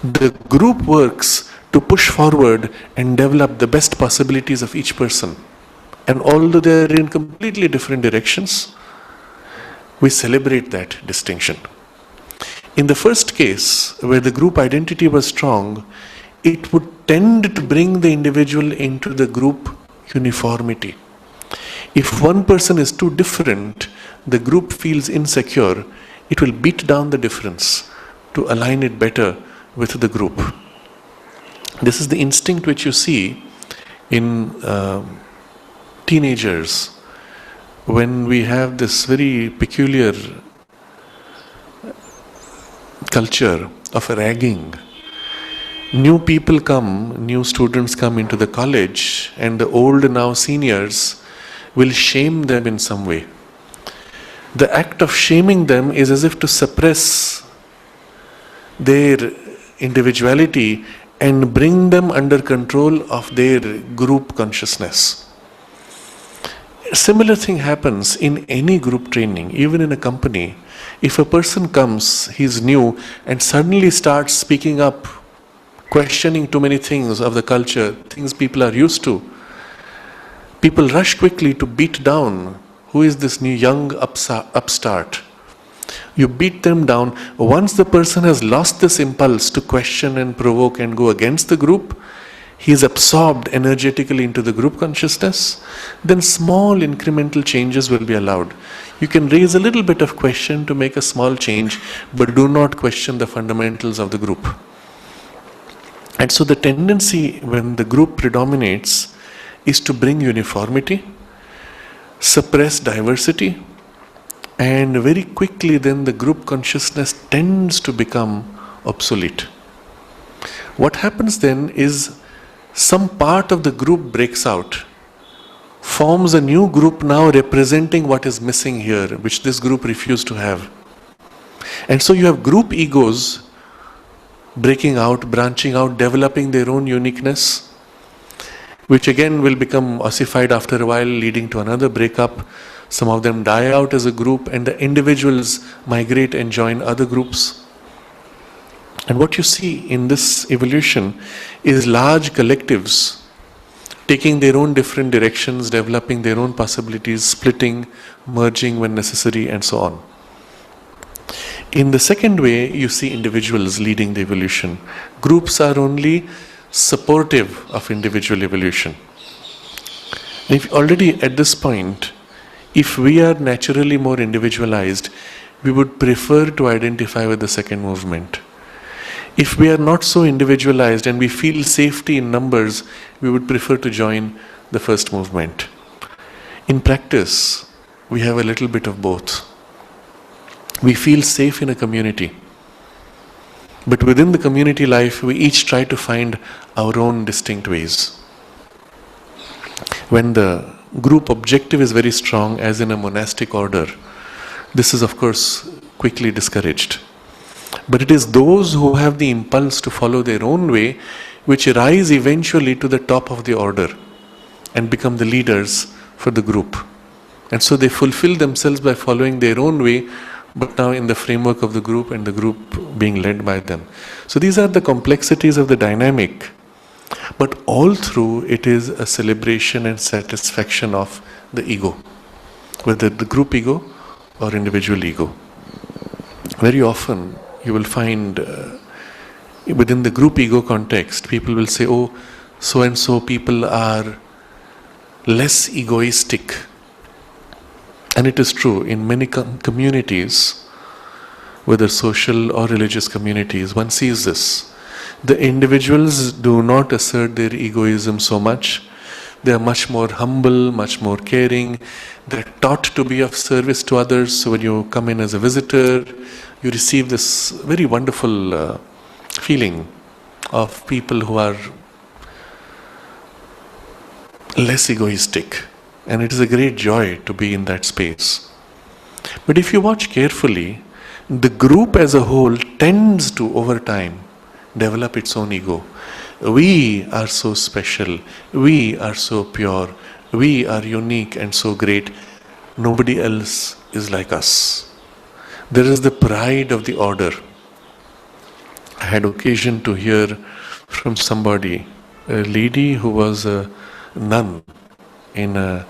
The group works to push forward and develop the best possibilities of each person. And although they are in completely different directions, we celebrate that distinction. In the first case, where the group identity was strong, it would tend to bring the individual into the group uniformity. If one person is too different, the group feels insecure, it will beat down the difference to align it better with the group. This is the instinct which you see in teenagers when we have this very peculiar culture of ragging. New people come, new students come into the college, and the old now seniors will shame them in some way. The act of shaming them is as if to suppress their individuality and bring them under control of their group consciousness. Similar thing happens in any group training, even in a company. If a person comes, he's new, and suddenly starts speaking up, questioning too many things of the culture, things people are used to, people rush quickly to beat down who is this new young upstart. You beat them down. Once the person has lost this impulse to question and provoke and go against the group, he is absorbed energetically into the group consciousness, then small incremental changes will be allowed. You can raise a little bit of question to make a small change, but do not question the fundamentals of the group. And so the tendency when the group predominates is to bring uniformity, suppress diversity, and very quickly then the group consciousness tends to become obsolete. What happens then is some part of the group breaks out, forms a new group now representing what is missing here, which this group refused to have. And so you have group egos breaking out, branching out, developing their own uniqueness, which again will become ossified after a while, leading to another breakup. Some of them die out as a group, and the individuals migrate and join other groups. And what you see in this evolution is large collectives taking their own different directions, developing their own possibilities, splitting, merging when necessary, and so on. In the second way, you see individuals leading the evolution. Groups are only supportive of individual evolution. If already at this point, if we are naturally more individualized, we would prefer to identify with the second movement. If we are not so individualized and we feel safety in numbers, we would prefer to join the first movement. In practice, we have a little bit of both. We feel safe in a community, but within the community life, we each try to find our own distinct ways. When the group objective is very strong, as in a monastic order, this is of course quickly discouraged. But it is those who have the impulse to follow their own way which rise eventually to the top of the order and become the leaders for the group. And so they fulfill themselves by following their own way, but now in the framework of the group and the group being led by them. So these are the complexities of the dynamic, but all through it is a celebration and satisfaction of the ego, whether the group ego or individual ego. Very often you will find within the group ego context, people will say, oh, so and so people are less egoistic. And it is true, in many communities, whether social or religious communities, one sees this. The individuals do not assert their egoism so much. They are much more humble, much more caring. They are taught to be of service to others. So when you come in as a visitor, you receive this very wonderful feeling of people who are less egoistic. And it is a great joy to be in that space. But if you watch carefully, the group as a whole tends to, over time, develop its own ego. We are so special. We are so pure. We are unique and so great. Nobody else is like us. There is the pride of the order. I had occasion to hear from somebody, a lady who was a nun in a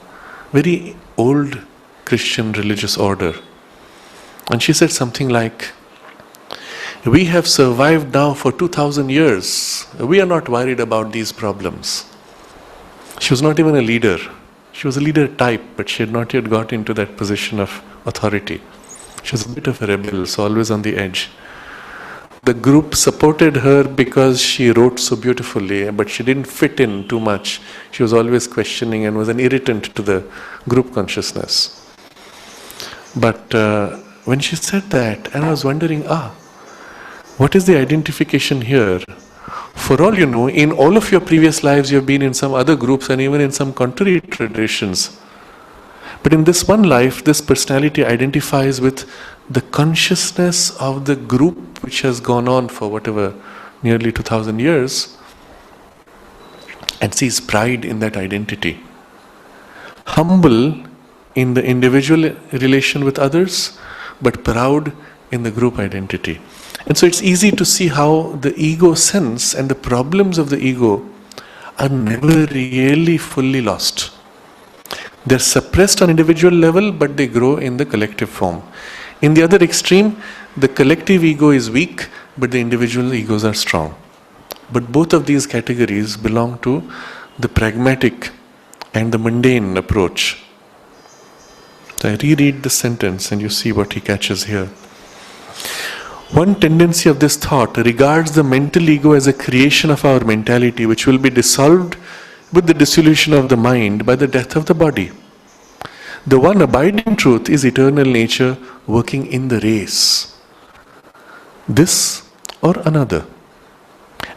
very old Christian religious order. And she said something like, we have survived now for 2000 years. We are not worried about these problems. She was not even a leader. She was a leader type, but she had not yet got into that position of authority. She was a bit of a rebel, so always on the edge. The group supported her because she wrote so beautifully, but she didn't fit in too much. She was always questioning and was an irritant to the group consciousness. But when she said that, and I was wondering, what is the identification here? For all you know, in all of your previous lives, you have been in some other groups and even in some contrary traditions. But in this one life, this personality identifies with the consciousness of the group which has gone on for whatever, nearly 2000 years, and sees pride in that identity. Humble in the individual relation with others, but proud in the group identity. And so it's easy to see how the ego sense and the problems of the ego are never really fully lost. They're suppressed on individual level, but they grow in the collective form. In the other extreme, the collective ego is weak, but the individual egos are strong. But both of these categories belong to the pragmatic and the mundane approach. So I reread the sentence and you see what he catches here. One tendency of this thought regards the mental ego as a creation of our mentality, which will be dissolved with the dissolution of the mind by the death of the body. The one abiding truth is eternal nature working in the race, this or another.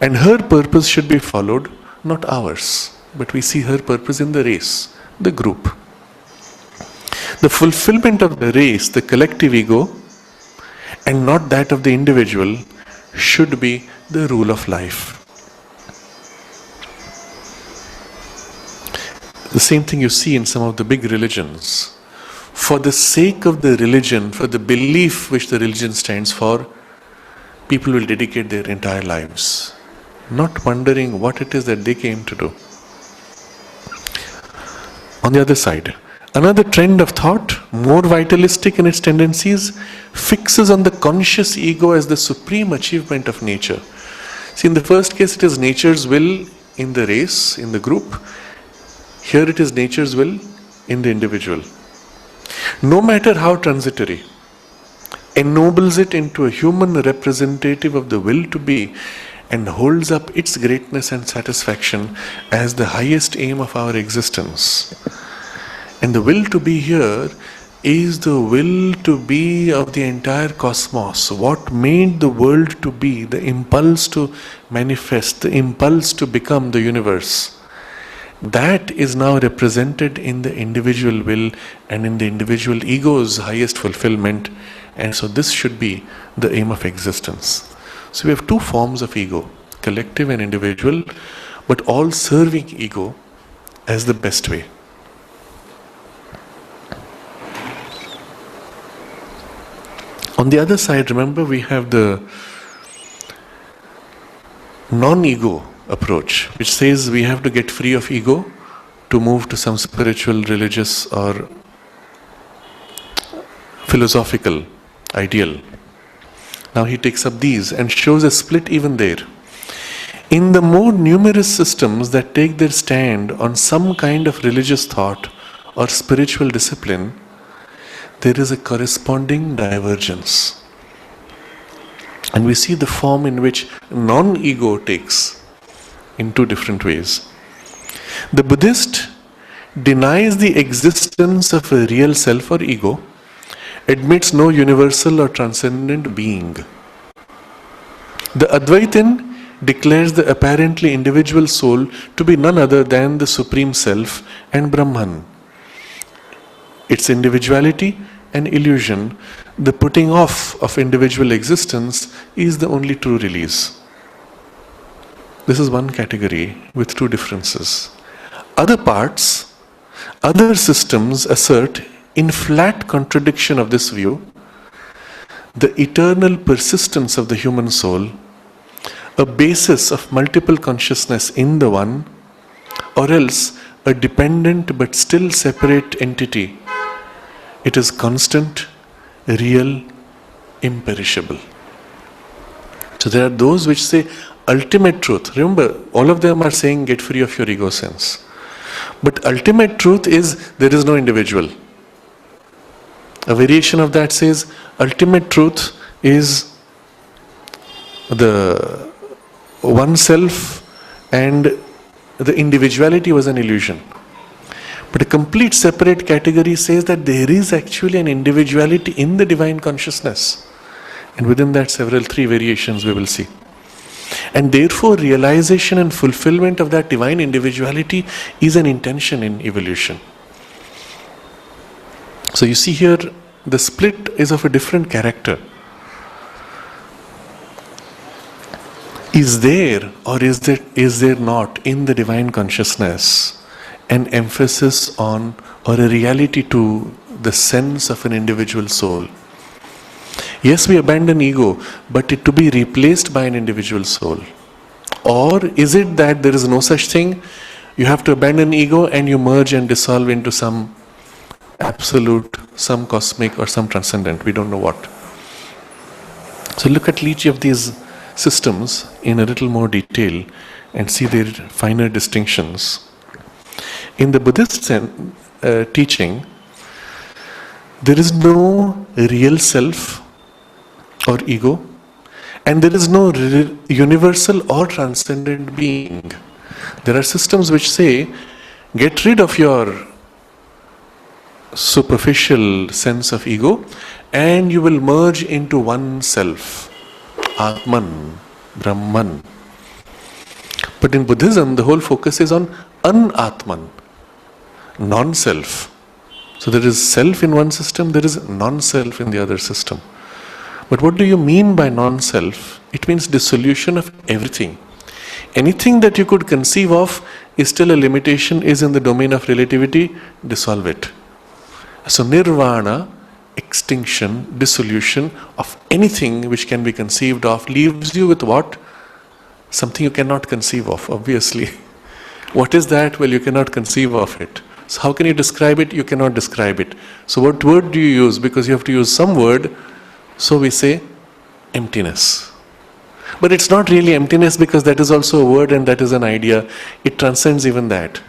And her purpose should be followed, not ours. But we see her purpose in the race, the group. The fulfillment of the race, the collective ego, and not that of the individual, should be the rule of life. The same thing you see in some of the big religions. For the sake of the religion, for the belief which the religion stands for, people will dedicate their entire lives, not wondering what it is that they came to do. On the other side, another trend of thought, more vitalistic in its tendencies, fixes on the conscious ego as the supreme achievement of nature. See, in the first case, it is nature's will in the race, in the group. Here it is nature's will in the individual. No matter how transitory, ennobles it into a human representative of the will to be and holds up its greatness and satisfaction as the highest aim of our existence. And the will to be here is the will to be of the entire cosmos. What made the world to be, the impulse to manifest, the impulse to become the universe, that is now represented in the individual will and in the individual ego's highest fulfillment. And so this should be the aim of existence. So we have two forms of ego, collective and individual, but all serving ego as the best way. On the other side, remember, we have the non-ego approach, which says we have to get free of ego to move to some spiritual, religious or philosophical ideal. Now he takes up these and shows a split even there. In the more numerous systems that take their stand on some kind of religious thought or spiritual discipline, there is a corresponding divergence. And we see the form in which non-ego takes in two different ways. The Buddhist denies the existence of a real self or ego, admits no universal or transcendent being. The Advaitin declares the apparently individual soul to be none other than the Supreme Self and Brahman. Its individuality an illusion, the putting off of individual existence is the only true release. This is one category with two differences. Other parts, other systems assert, in flat contradiction of this view, the eternal persistence of the human soul, a basis of multiple consciousness in the one, or else a dependent but still separate entity. It is constant, real, imperishable. So there are those which say ultimate truth. Remember, all of them are saying get free of your ego sense. But ultimate truth is there is no individual. A variation of that says ultimate truth is the oneself and the individuality was an illusion. But a complete separate category says that there is actually an individuality in the divine consciousness. And within that three variations we will see. And therefore realization and fulfillment of that divine individuality is an intention in evolution. So you see here the split is of a different character. Is there or is there not in the divine consciousness an emphasis on or a reality to the sense of an individual soul. Yes, we abandon ego, but it to be replaced by an individual soul. Or is it that there is no such thing? You have to abandon ego and you merge and dissolve into some absolute, some cosmic or some transcendent. We don't know what. So look at each of these systems in a little more detail and see their finer distinctions. In the Buddhist teaching, there is no real self or ego, and there is no universal or transcendent being. There are systems which say, get rid of your superficial sense of ego and you will merge into one self, Atman, Brahman. But in Buddhism, the whole focus is on Anatman, non-self. So there is self in one system, there is non-self in the other system. But what do you mean by non-self? It means dissolution of everything. Anything that you could conceive of is still a limitation, is in the domain of relativity, dissolve it. So nirvana, extinction, dissolution of anything which can be conceived of, leaves you with what? Something you cannot conceive of, obviously. What is that? Well, you cannot conceive of it. So how can you describe it? You cannot describe it. So what word do you use? Because you have to use some word. So we say emptiness. But it's not really emptiness, because that is also a word and that is an idea. It transcends even that.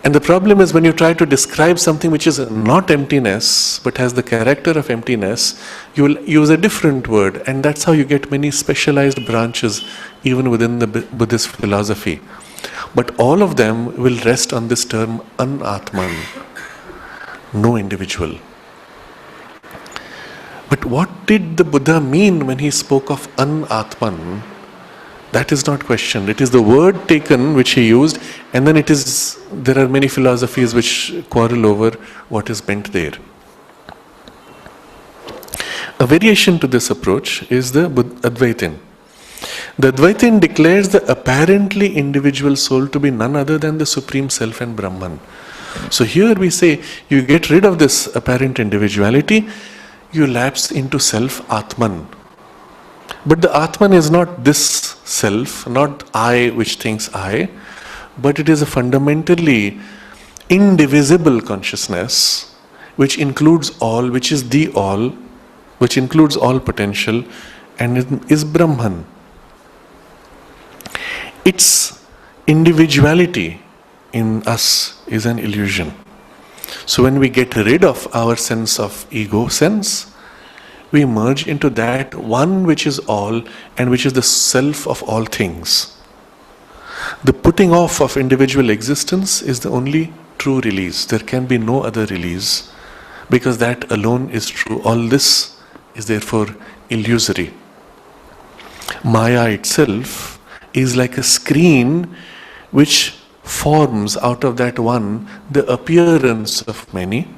And the problem is, when you try to describe something which is not emptiness but has the character of emptiness, you will use a different word, and that's how you get many specialized branches even within the Buddhist philosophy. But all of them will rest on this term Anatman, no individual. But what did the Buddha mean when he spoke of Anatman? That is not questioned. It is the word taken which he used, and then there are many philosophies which quarrel over what is meant there. A variation to this approach is the Advaitin. The Advaitin declares the apparently individual soul to be none other than the Supreme Self and Brahman. So here we say, you get rid of this apparent individuality, you lapse into self, Atman. But the Atman is not this self, not I which thinks I, but it is a fundamentally indivisible consciousness which includes all, which is the all, which includes all potential, and it is Brahman. Its individuality in us is an illusion. So when we get rid of our sense of ego sense, we merge into that one which is all and which is the self of all things. The putting off of individual existence is the only true release. There can be no other release, because that alone is true. All this is therefore illusory. Maya itself is like a screen which forms out of that one the appearance of many.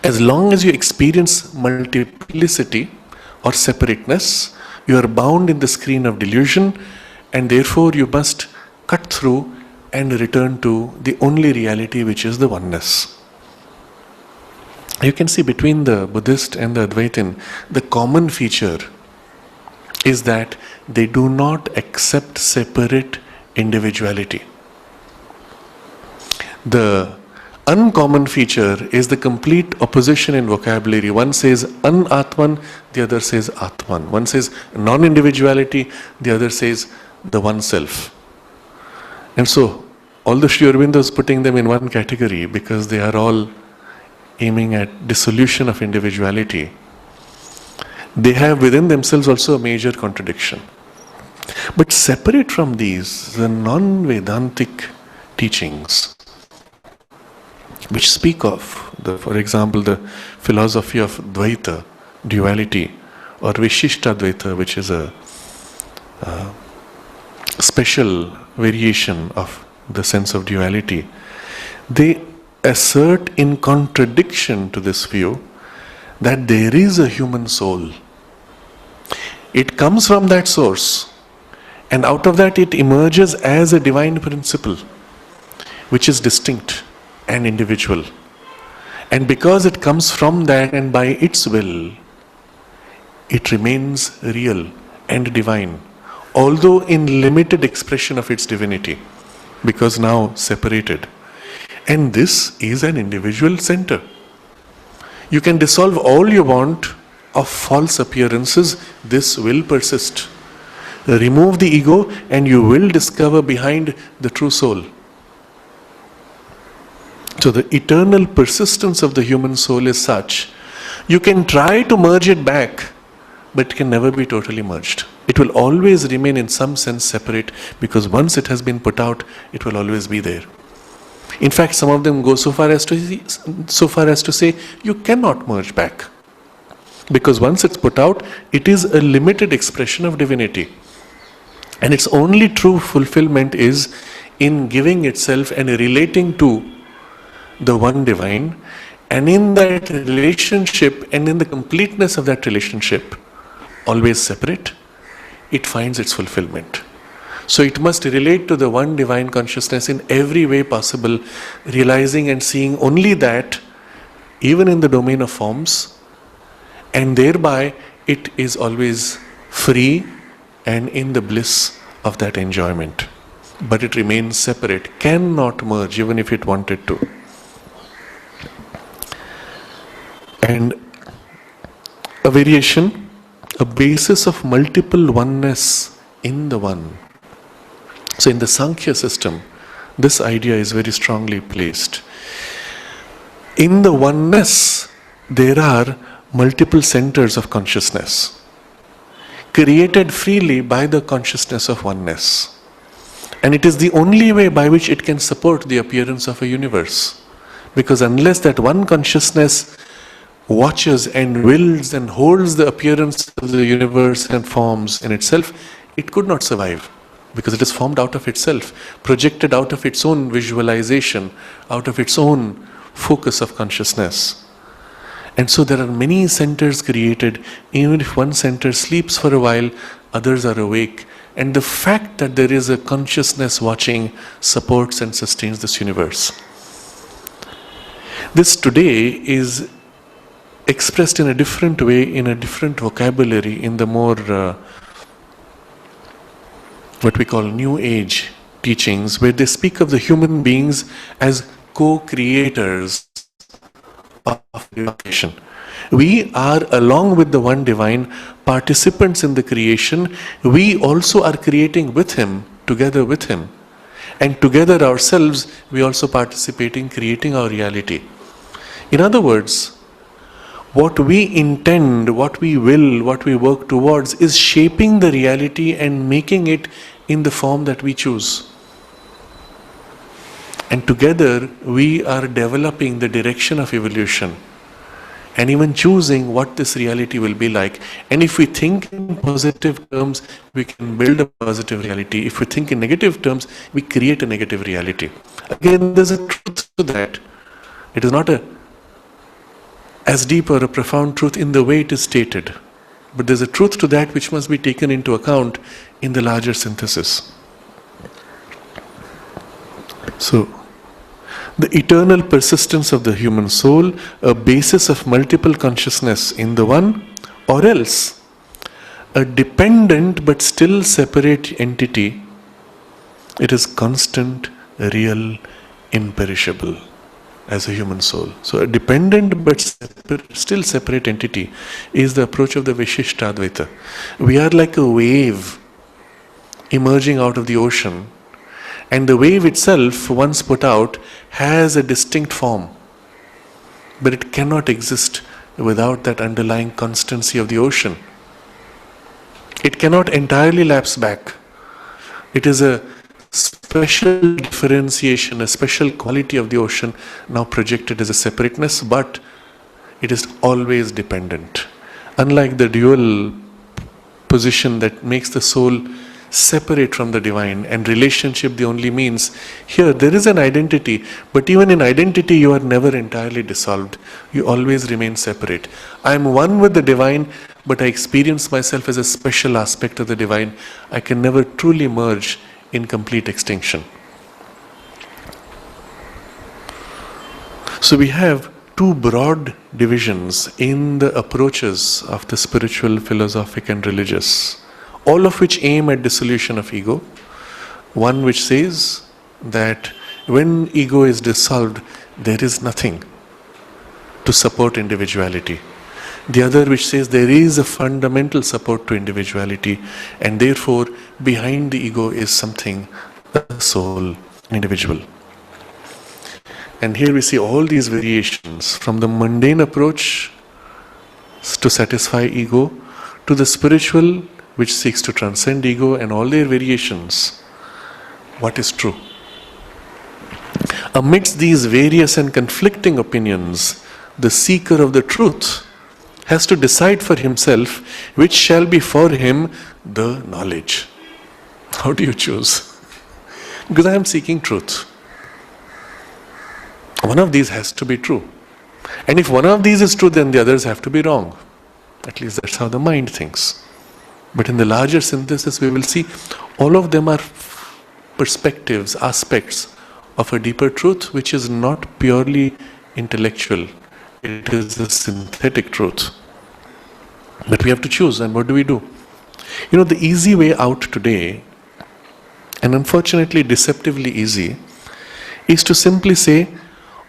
As long as you experience multiplicity or separateness, you are bound in the screen of delusion, and therefore you must cut through and return to the only reality, which is the oneness. You can see between the Buddhist and the Advaitin, the common feature is that they do not accept separate individuality. The uncommon feature is the complete opposition in vocabulary. One says Anatman, the other says Atman. One says non-individuality, the other says the one self. And so, although Sri Aurobindo is putting them in one category because they are all aiming at dissolution of individuality, they have within themselves also a major contradiction. But separate from these, the non-Vedantic teachings, which speak of, for example, the philosophy of Dvaita, duality, or Vishishta Dvaita, which is a special variation of the sense of duality, they assert in contradiction to this view that there is a human soul. It comes from that source, and out of that it emerges as a divine principle. which is distinct and individual. And because it comes from that and by its will, it remains real and divine, although in limited expression of its divinity, because now separated. And this is an individual center. You can dissolve all you want of false appearances, this will persist. Remove the ego and you will discover behind the true soul. So the eternal persistence of the human soul is such, you can try to merge it back, but it can never be totally merged. It will always remain in some sense separate, because once it has been put out, it will always be there. In fact, some of them go so far as to say, you cannot merge back. Because once it's put out, it is a limited expression of divinity. And its only true fulfillment is in giving itself and relating to the one divine, and in that relationship and in the completeness of that relationship, always separate, it finds its fulfillment. So it must relate to the one divine consciousness in every way possible, realizing and seeing only that, even in the domain of forms, and thereby it is always free and in the bliss of that enjoyment. But it remains separate, cannot merge even if it wanted to. And a variation, a basis of multiple oneness in the one. So in the Sankhya system, this idea is very strongly placed. In the oneness, there are multiple centers of consciousness, created freely by the consciousness of oneness. And it is the only way by which it can support the appearance of a universe. Because unless that one consciousness watches and wills and holds the appearance of the universe and forms in itself, it could not survive. Because it is formed out of itself, projected out of its own visualization, out of its own focus of consciousness. And so there are many centers created. Even if one center sleeps for a while, others are awake. And the fact that there is a consciousness watching supports and sustains this universe. This today is expressed in a different way, in a different vocabulary, in the more what we call New Age teachings, where they speak of the human beings as co-creators of creation. We are, along with the one divine, participants in the creation. We also are creating with him, together with him. And together ourselves, we also participate in creating our reality. In other words, what we intend, what we will, what we work towards is shaping the reality and making it in the form that we choose. And together we are developing the direction of evolution and even choosing what this reality will be like. And if we think in positive terms, we can build a positive reality. If we think in negative terms, we create a negative reality. Again, there's a truth to that. It is not as deep or a profound truth in the way it is stated. But there's a truth to that which must be taken into account in the larger synthesis. So, the eternal persistence of the human soul, a basis of multiple consciousness in the one, or else a dependent but still separate entity. It is constant, real, imperishable as a human soul. So a dependent but still separate entity is the approach of the Vishishtadvaita. We are like a wave emerging out of the ocean, and the wave itself, once put out, has a distinct form, but it cannot exist without that underlying constancy of the ocean. It cannot entirely lapse back. It is a special differentiation, a special quality of the ocean now projected as a separateness, but it is always dependent. Unlike the dual position that makes the soul separate from the divine and relationship the only means, here there is an identity, but even in identity you are never entirely dissolved. You always remain separate. I am one with the divine, but I experience myself as a special aspect of the divine. I can never truly merge in complete extinction. So we have two broad divisions in the approaches of the spiritual, philosophic and religious, all of which aim at dissolution of ego. One which says that when ego is dissolved, there is nothing to support individuality. The other which says there is a fundamental support to individuality, and therefore behind the ego is something, a soul, an individual. And here we see all these variations, from the mundane approach to satisfy ego, to the spiritual which seeks to transcend ego, and all their variations. What is true? Amidst these various and conflicting opinions, the seeker of the truth has to decide for himself which shall be for him the knowledge. How do you choose? Because I am seeking truth. One of these has to be true. And if one of these is true, then the others have to be wrong. At least that's how the mind thinks. But in the larger synthesis, we will see all of them are perspectives, aspects of a deeper truth which is not purely intellectual. It is a synthetic truth. But we have to choose, and what do we do? The easy way out today, and unfortunately deceptively easy, is to simply say,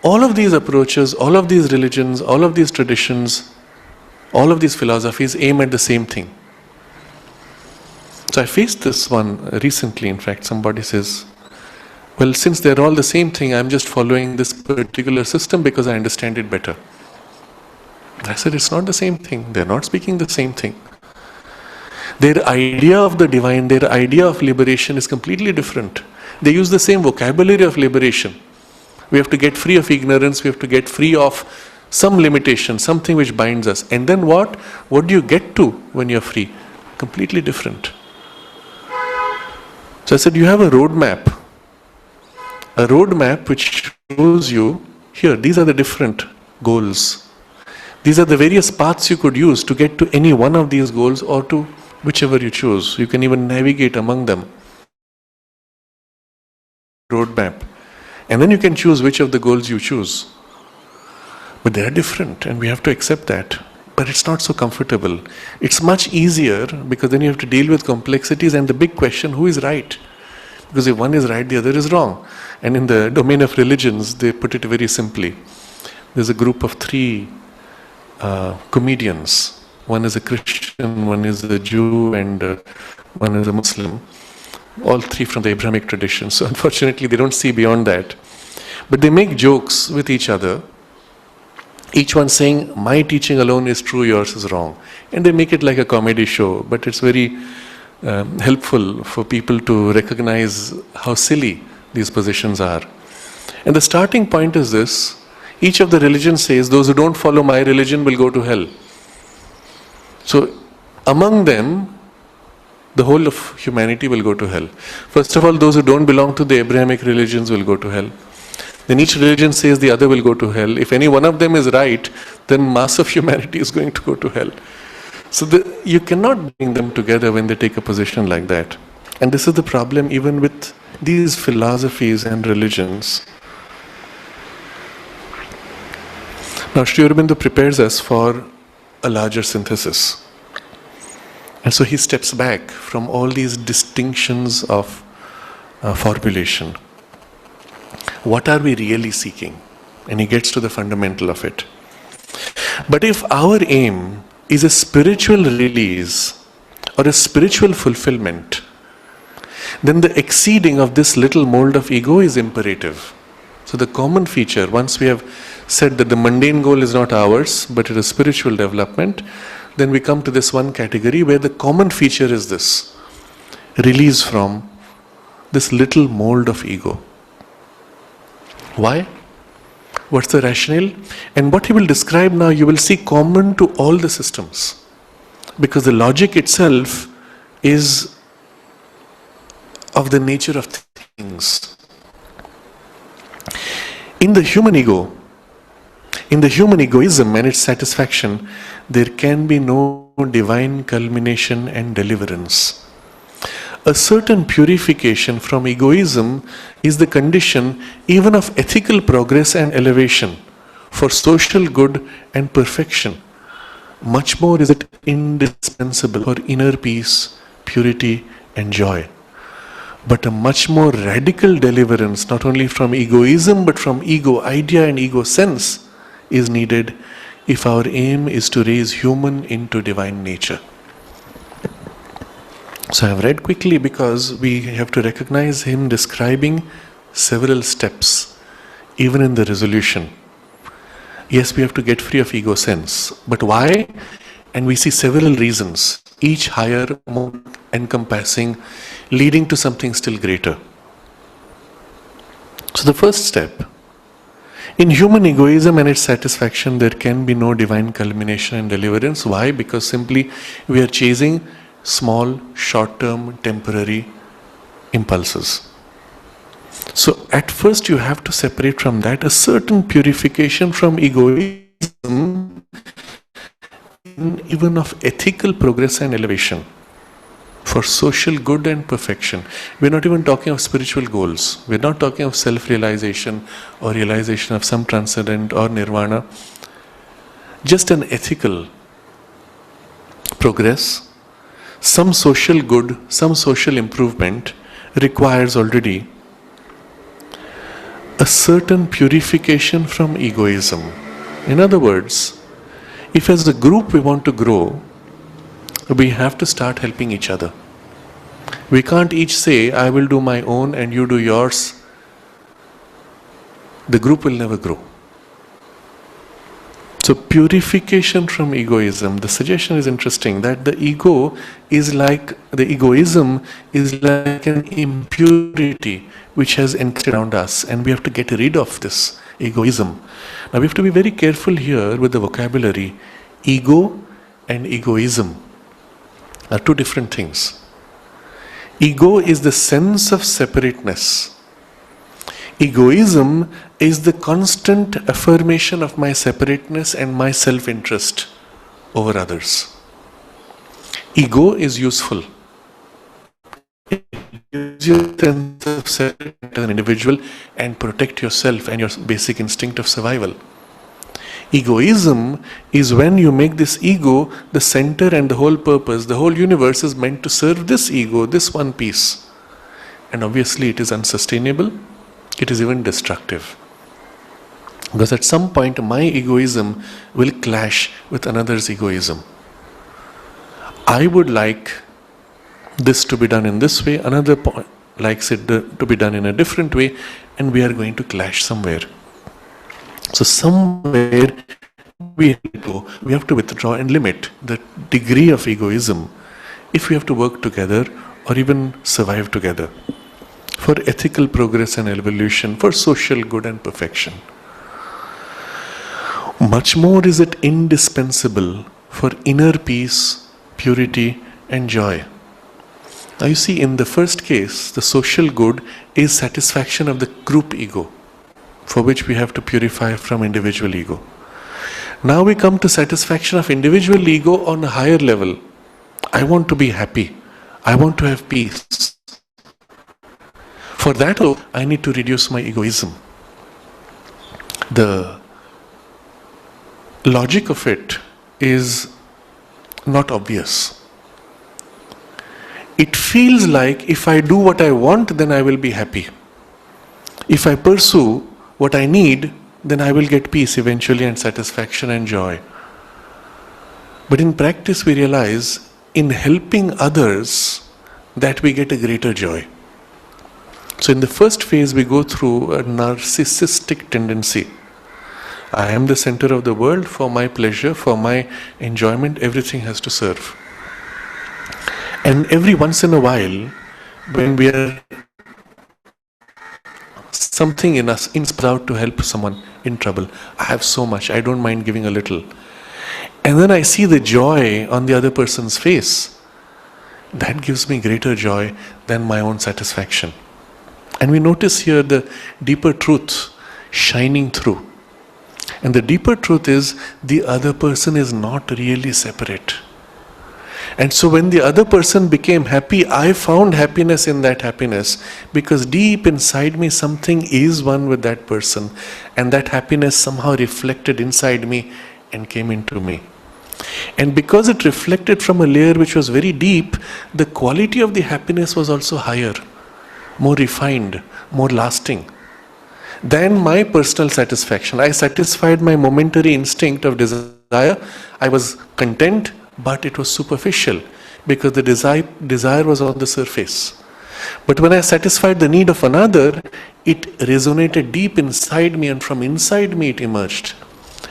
all of these approaches, all of these religions, all of these traditions, all of these philosophies aim at the same thing. So I faced this one recently. In fact, somebody says, well, since they're all the same thing, I'm just following this particular system because I understand it better. I said, it's not the same thing. They're not speaking the same thing. Their idea of the divine, their idea of liberation is completely different. They use the same vocabulary of liberation. We have to get free of ignorance, we have to get free of some limitation, something which binds us. And then what? What do you get to when you're free? Completely different. So I said, you have a roadmap. A roadmap which shows you, here, these are the different goals. These are the various paths you could use to get to any one of these goals, or to whichever you choose. You can even navigate among them. Roadmap. And then you can choose which of the goals you choose. But they are different, and we have to accept that. But it's not so comfortable. It's much easier, because then you have to deal with complexities and the big question, who is right? Because if one is right, the other is wrong. And in the domain of religions, they put it very simply. There's a group of 3 comedians. One is a Christian, one is a Jew, and one is a Muslim. All 3 from the Abrahamic tradition. So unfortunately, they don't see beyond that. But they make jokes with each other. Each one saying, my teaching alone is true, yours is wrong. And they make it like a comedy show. But it's very helpful for people to recognize how silly these positions are. And the starting point is this. Each of the religions says, those who don't follow my religion will go to hell. So among them, the whole of humanity will go to hell. First of all, those who don't belong to the Abrahamic religions will go to hell. Then each religion says the other will go to hell. If any one of them is right, then mass of humanity is going to go to hell. So you cannot bring them together when they take a position like that. And this is the problem even with these philosophies and religions. Now, Sri Aurobindo prepares us for a larger synthesis. And so he steps back from all these distinctions of formulation. What are we really seeking? And he gets to the fundamental of it. But if our aim is a spiritual release or a spiritual fulfillment, then the exceeding of this little mold of ego is imperative. So the common feature, once we have said that the mundane goal is not ours, but it is spiritual development, then we come to this one category where the common feature is this: release from this little mold of ego. Why? What's the rationale? And what he will describe now, you will see common to all the systems. Because the logic itself is of the nature of things. In the human ego, in the human egoism and its satisfaction, there can be no divine culmination and deliverance. A certain purification from egoism is the condition even of ethical progress and elevation. for social good and perfection. Much more is it indispensable for inner peace, purity, and joy. But a much more radical deliverance, not only from egoism but from ego idea and ego sense, is needed if our aim is to raise human into divine nature. So I have read quickly because we have to recognize him describing several steps, even in the resolution. Yes, we have to get free of ego sense. But why? And we see several reasons, each higher, more encompassing, leading to something still greater. So the first step, in human egoism and its satisfaction, there can be no divine culmination and deliverance. Why? Because simply we are chasing small, short-term, temporary impulses. So at first you have to separate from that a certain purification from egoism, even of ethical progress and elevation, for social good and perfection. We're not even talking of spiritual goals. We're not talking of self-realization or realization of some transcendent or nirvana. Just an ethical progress, some social good, some social improvement requires already a certain purification from egoism. In other words, if as a group we want to grow, we have to start helping each other. We can't each say, I will do my own and you do yours. The group will never grow. So purification from egoism. The suggestion is interesting, that the egoism is like an impurity which has encased around us, and we have to get rid of this egoism. Now we have to be very careful here with the vocabulary. Ego and egoism are two different things. Ego is the sense of separateness. Egoism is the constant affirmation of my separateness and my self-interest over others. Ego is useful. It gives you a sense of separateness as an individual and protect yourself and your basic instinct of survival. Egoism is when you make this ego the center and the whole purpose. The whole universe is meant to serve this ego, this one piece. And obviously it is unsustainable. It is even destructive. Because at some point my egoism will clash with another's egoism. I would like this to be done in this way, another likes it to be done in a different way, and we are going to clash somewhere. So somewhere we have to withdraw and limit the degree of egoism if we have to work together or even survive together for ethical progress and evolution, for social good and perfection. Much more is it indispensable for inner peace, purity and joy. Now you see, in the first case, the social good is satisfaction of the group ego, for which we have to purify from individual ego. Now we come to satisfaction of individual ego on a higher level. I want to be happy. I want to have peace. For that, I need to reduce my egoism. The logic of it is not obvious. It feels like if I do what I want, then I will be happy. If I pursue what I need, then I will get peace eventually and satisfaction and joy. But in practice we realize, in helping others, that we get a greater joy. So in the first phase we go through a narcissistic tendency. I am the center of the world, for my pleasure, for my enjoyment, everything has to serve. And every once in a while, when we are something in us inspired to help someone in trouble, I have so much, I don't mind giving a little. And then I see the joy on the other person's face. That gives me greater joy than my own satisfaction. And we notice here the deeper truth shining through. And the deeper truth is, the other person is not really separate. And so when the other person became happy, I found happiness in that happiness, because deep inside me something is one with that person, and that happiness somehow reflected inside me and came into me. And because it reflected from a layer which was very deep, the quality of the happiness was also higher, more refined, more lasting than my personal satisfaction. I satisfied my momentary instinct of desire. I was content, but it was superficial because the desire was on the surface. But when I satisfied the need of another, it resonated deep inside me, and from inside me it emerged.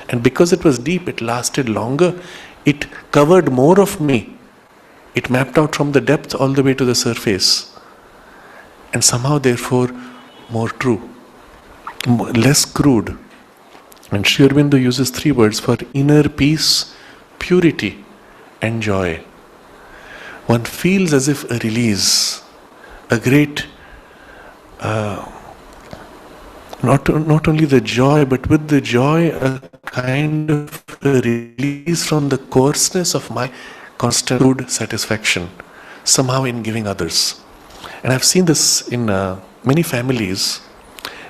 And because it was deep, it lasted longer. It covered more of me. It mapped out from the depth all the way to the surface. And somehow, therefore, more true, less crude. And Sri Aurobindo uses 3 words for inner peace, purity, and joy. One feels as if a release, a great, not only the joy, but with the joy, a kind of a release from the coarseness of my constant food satisfaction, somehow in giving others. And I've seen this in many families,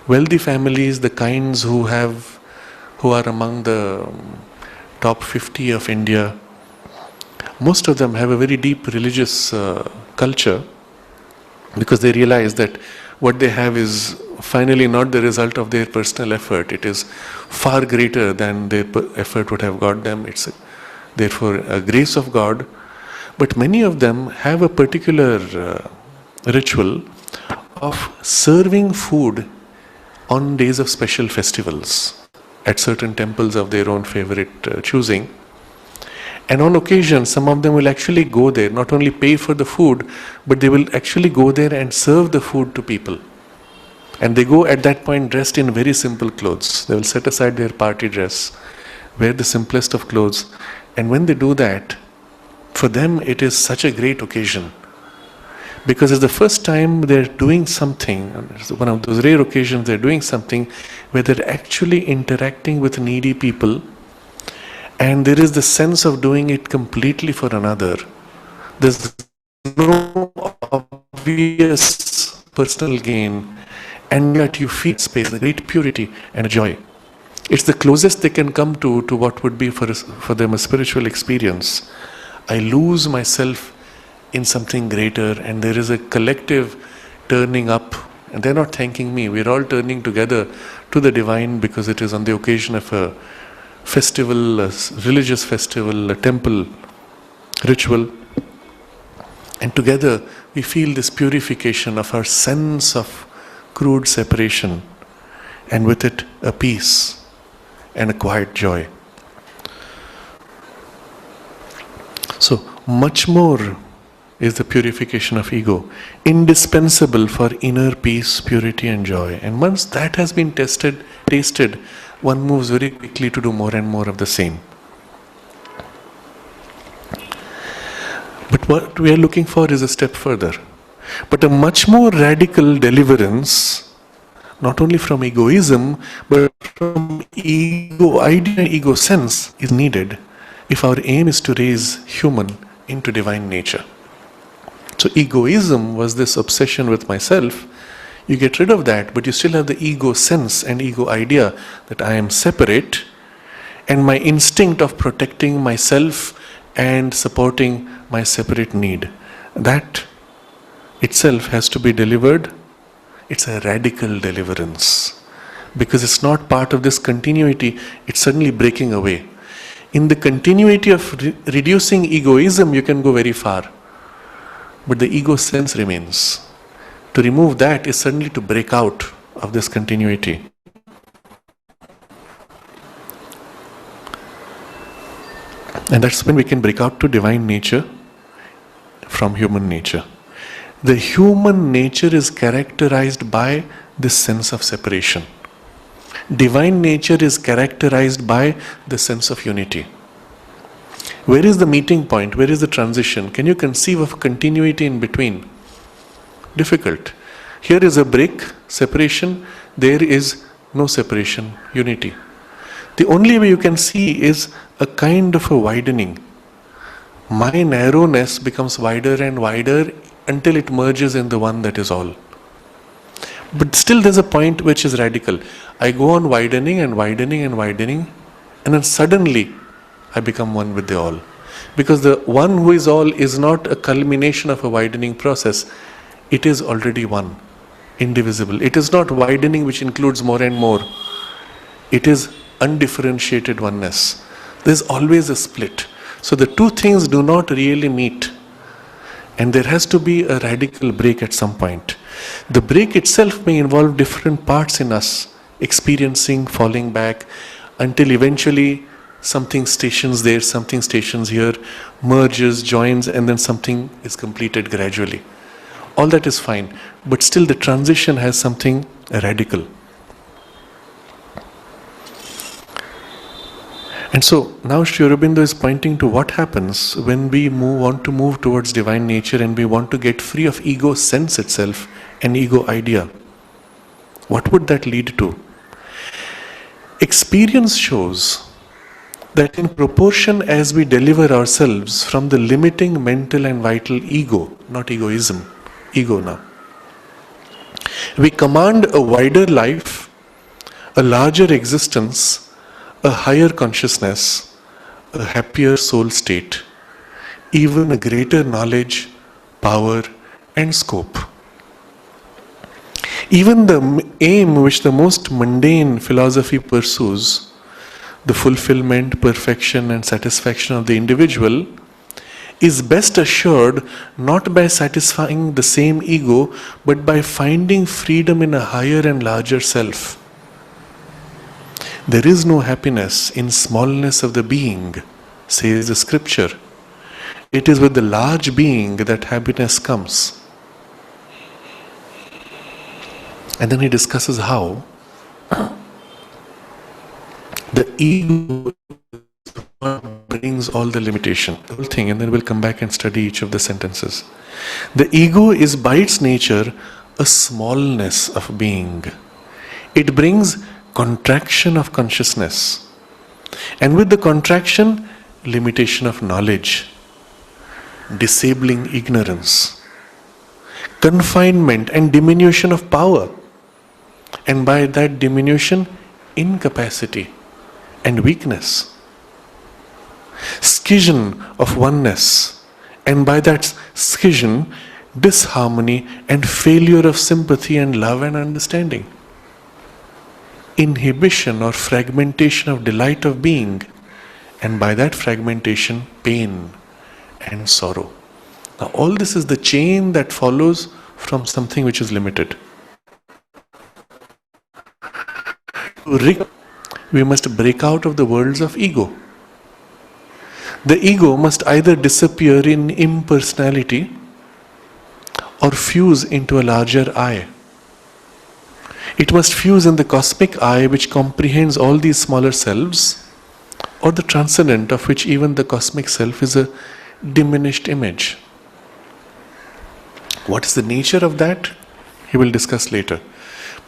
wealthy families, the kinds who are among the top 50 of India. Most of them have a very deep religious culture, because they realize that what they have is finally not the result of their personal effort. It is far greater than their effort would have got them. It's therefore a grace of God. But many of them have a particular ritual of serving food on days of special festivals at certain temples of their own favorite choosing. And on occasion, some of them will actually go there, not only pay for the food, but they will actually go there and serve the food to people. And they go at that point dressed in very simple clothes. They will set aside their party dress, wear the simplest of clothes. And when they do that, for them it is such a great occasion. Because it's the first time they're doing something, it's one of those rare occasions they're doing something where they're actually interacting with needy people. And there is the sense of doing it completely for another. There's no obvious personal gain, and yet you feel space, the great purity and joy. It's the closest they can come to what would be for them a spiritual experience. I lose myself in something greater, and there is a collective turning up, and they're not thanking me. We're all turning together to the divine, because it is on the occasion of a festival, a religious festival, a temple ritual. And together we feel this purification of our sense of crude separation, and with it a peace and a quiet joy. So much more is the purification of ego, indispensable for inner peace, purity and joy. And once that has been tasted, one moves very quickly to do more and more of the same. But what we are looking for is a step further. But a much more radical deliverance, not only from egoism, but from ego idea and ego sense, is needed if our aim is to raise human into divine nature. So egoism was this obsession with myself. You get rid of that, but you still have the ego sense and ego idea that I am separate, and my instinct of protecting myself and supporting my separate need. That itself has to be delivered. It's a radical deliverance, because it's not part of this continuity, it's suddenly breaking away. In the continuity of reducing egoism, you can go very far, but the ego sense remains. To remove that is suddenly to break out of this continuity. And that's when we can break out to divine nature from human nature. The human nature is characterized by this sense of separation. Divine nature is characterized by the sense of unity. Where is the meeting point? Where is the transition? Can you conceive of continuity in between? Difficult. Here is a break, separation. There is no separation, unity. The only way you can see is a kind of a widening, my narrowness becomes wider and wider until it merges in the one that is all. But still there's a point which is radical. I go on widening and widening and widening, and then suddenly I become one with the all. Because the one who is all is not a culmination of a widening process. It is already one, indivisible. It is not widening which includes more and more. It is undifferentiated oneness. There's always a split. So the two things do not really meet. And there has to be a radical break at some point. The break itself may involve different parts in us, experiencing, falling back, until eventually something stations there, something stations here, merges, joins, and then something is completed gradually. All that is fine, but still the transition has something radical. And so now Sri Aurobindo is pointing to what happens when we want to move towards divine nature and we want to get free of ego sense itself and ego idea. What would that lead to? Experience shows that in proportion as we deliver ourselves from the limiting mental and vital ego, not egoism, ego now, we command a wider life, a larger existence, a higher consciousness, a happier soul state, even a greater knowledge, power, and scope. Even the aim which the most mundane philosophy pursues, the fulfillment, perfection, and satisfaction of the individual, is best assured not by satisfying the same ego, but by finding freedom in a higher and larger self. There is no happiness in smallness of the being, says the scripture. It is with the large being that happiness comes. And then he discusses how the ego brings all the limitation, the whole thing, and then we'll come back and study each of the sentences. The ego is by its nature a smallness of being. It brings contraction of consciousness, and with the contraction, limitation of knowledge, disabling ignorance, confinement and diminution of power, and by that diminution, incapacity and weakness, schism of oneness, and by that schism, disharmony and failure of sympathy and love and understanding, inhibition or fragmentation of delight of being, and by that fragmentation, pain and sorrow. Now all this is the chain that follows from something which is limited. We must break out of the worlds of ego. The ego must either disappear in impersonality or fuse into a larger I. It must fuse in the cosmic I which comprehends all these smaller selves, or the transcendent of which even the cosmic self is a diminished image. What is the nature of that? He will discuss later.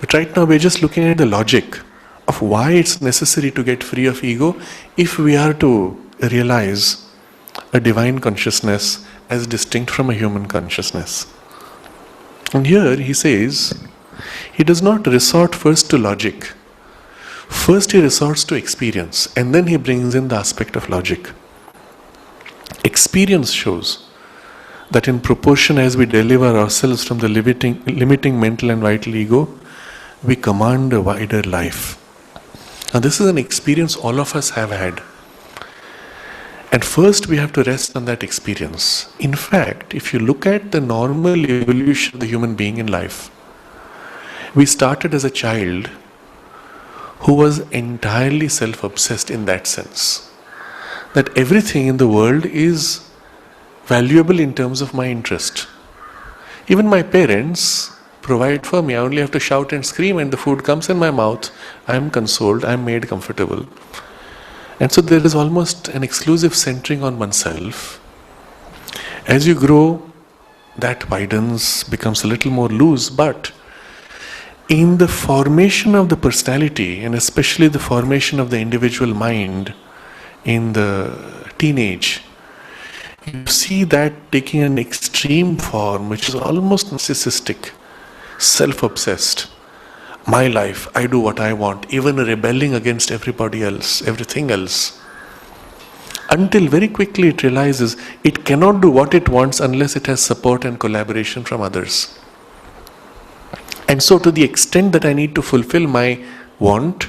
But right now we're just looking at the logic of why it's necessary to get free of ego if we are to realize a divine consciousness as distinct from a human consciousness. And here he says, he does not resort first to logic. First he resorts to experience, and then he brings in the aspect of logic. Experience shows that in proportion as we deliver ourselves from the limiting mental and vital ego, we command a wider life. Now this is an experience all of us have had. And first we have to rest on that experience. In fact, if you look at the normal evolution of the human being in life, we started as a child who was entirely self-obsessed in that sense. That everything in the world is valuable in terms of my interest. Even my parents provide for me. I only have to shout and scream and the food comes in my mouth. I am consoled, I am made comfortable. And so there is almost an exclusive centering on oneself. As you grow, that widens, becomes a little more loose, but in the formation of the personality, and especially the formation of the individual mind in the teenage, You see that taking an extreme form, which is almost narcissistic, self-obsessed. My life, I do what I want, even rebelling against everybody else, everything else. Until very quickly it realizes it cannot do what it wants unless it has support and collaboration from others. And so to the extent that I need to fulfill my want,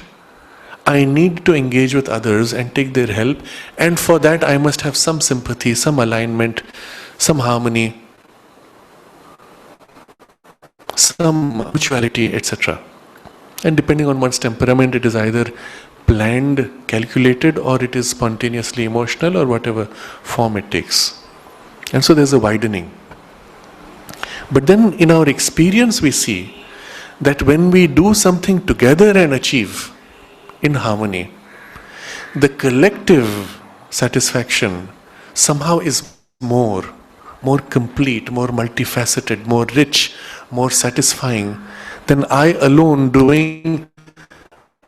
I need to engage with others and take their help, and for that I must have some sympathy, some alignment, some harmony, some mutuality, etc. And depending on one's temperament, it is either planned, calculated, or it is spontaneously emotional, or whatever form it takes. And so there's a widening. But then in our experience we see that when we do something together and achieve in harmony, the collective satisfaction somehow is more complete, more multifaceted, more rich, more satisfying than I alone doing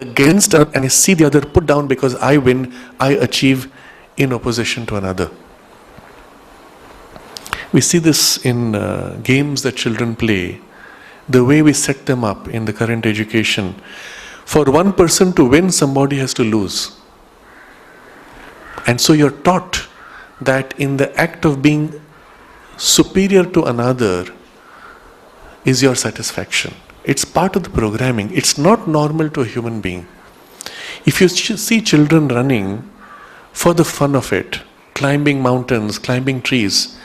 against, and I see the other put down because I win, I achieve in opposition to another. We see this in games that children play, the way we set them up in the current education. For one person to win, somebody has to lose. And so you're taught that in the act of being superior to another is your satisfaction. It's part of the programming. It's not normal to a human being. If you see children running for the fun of it, climbing mountains, climbing trees,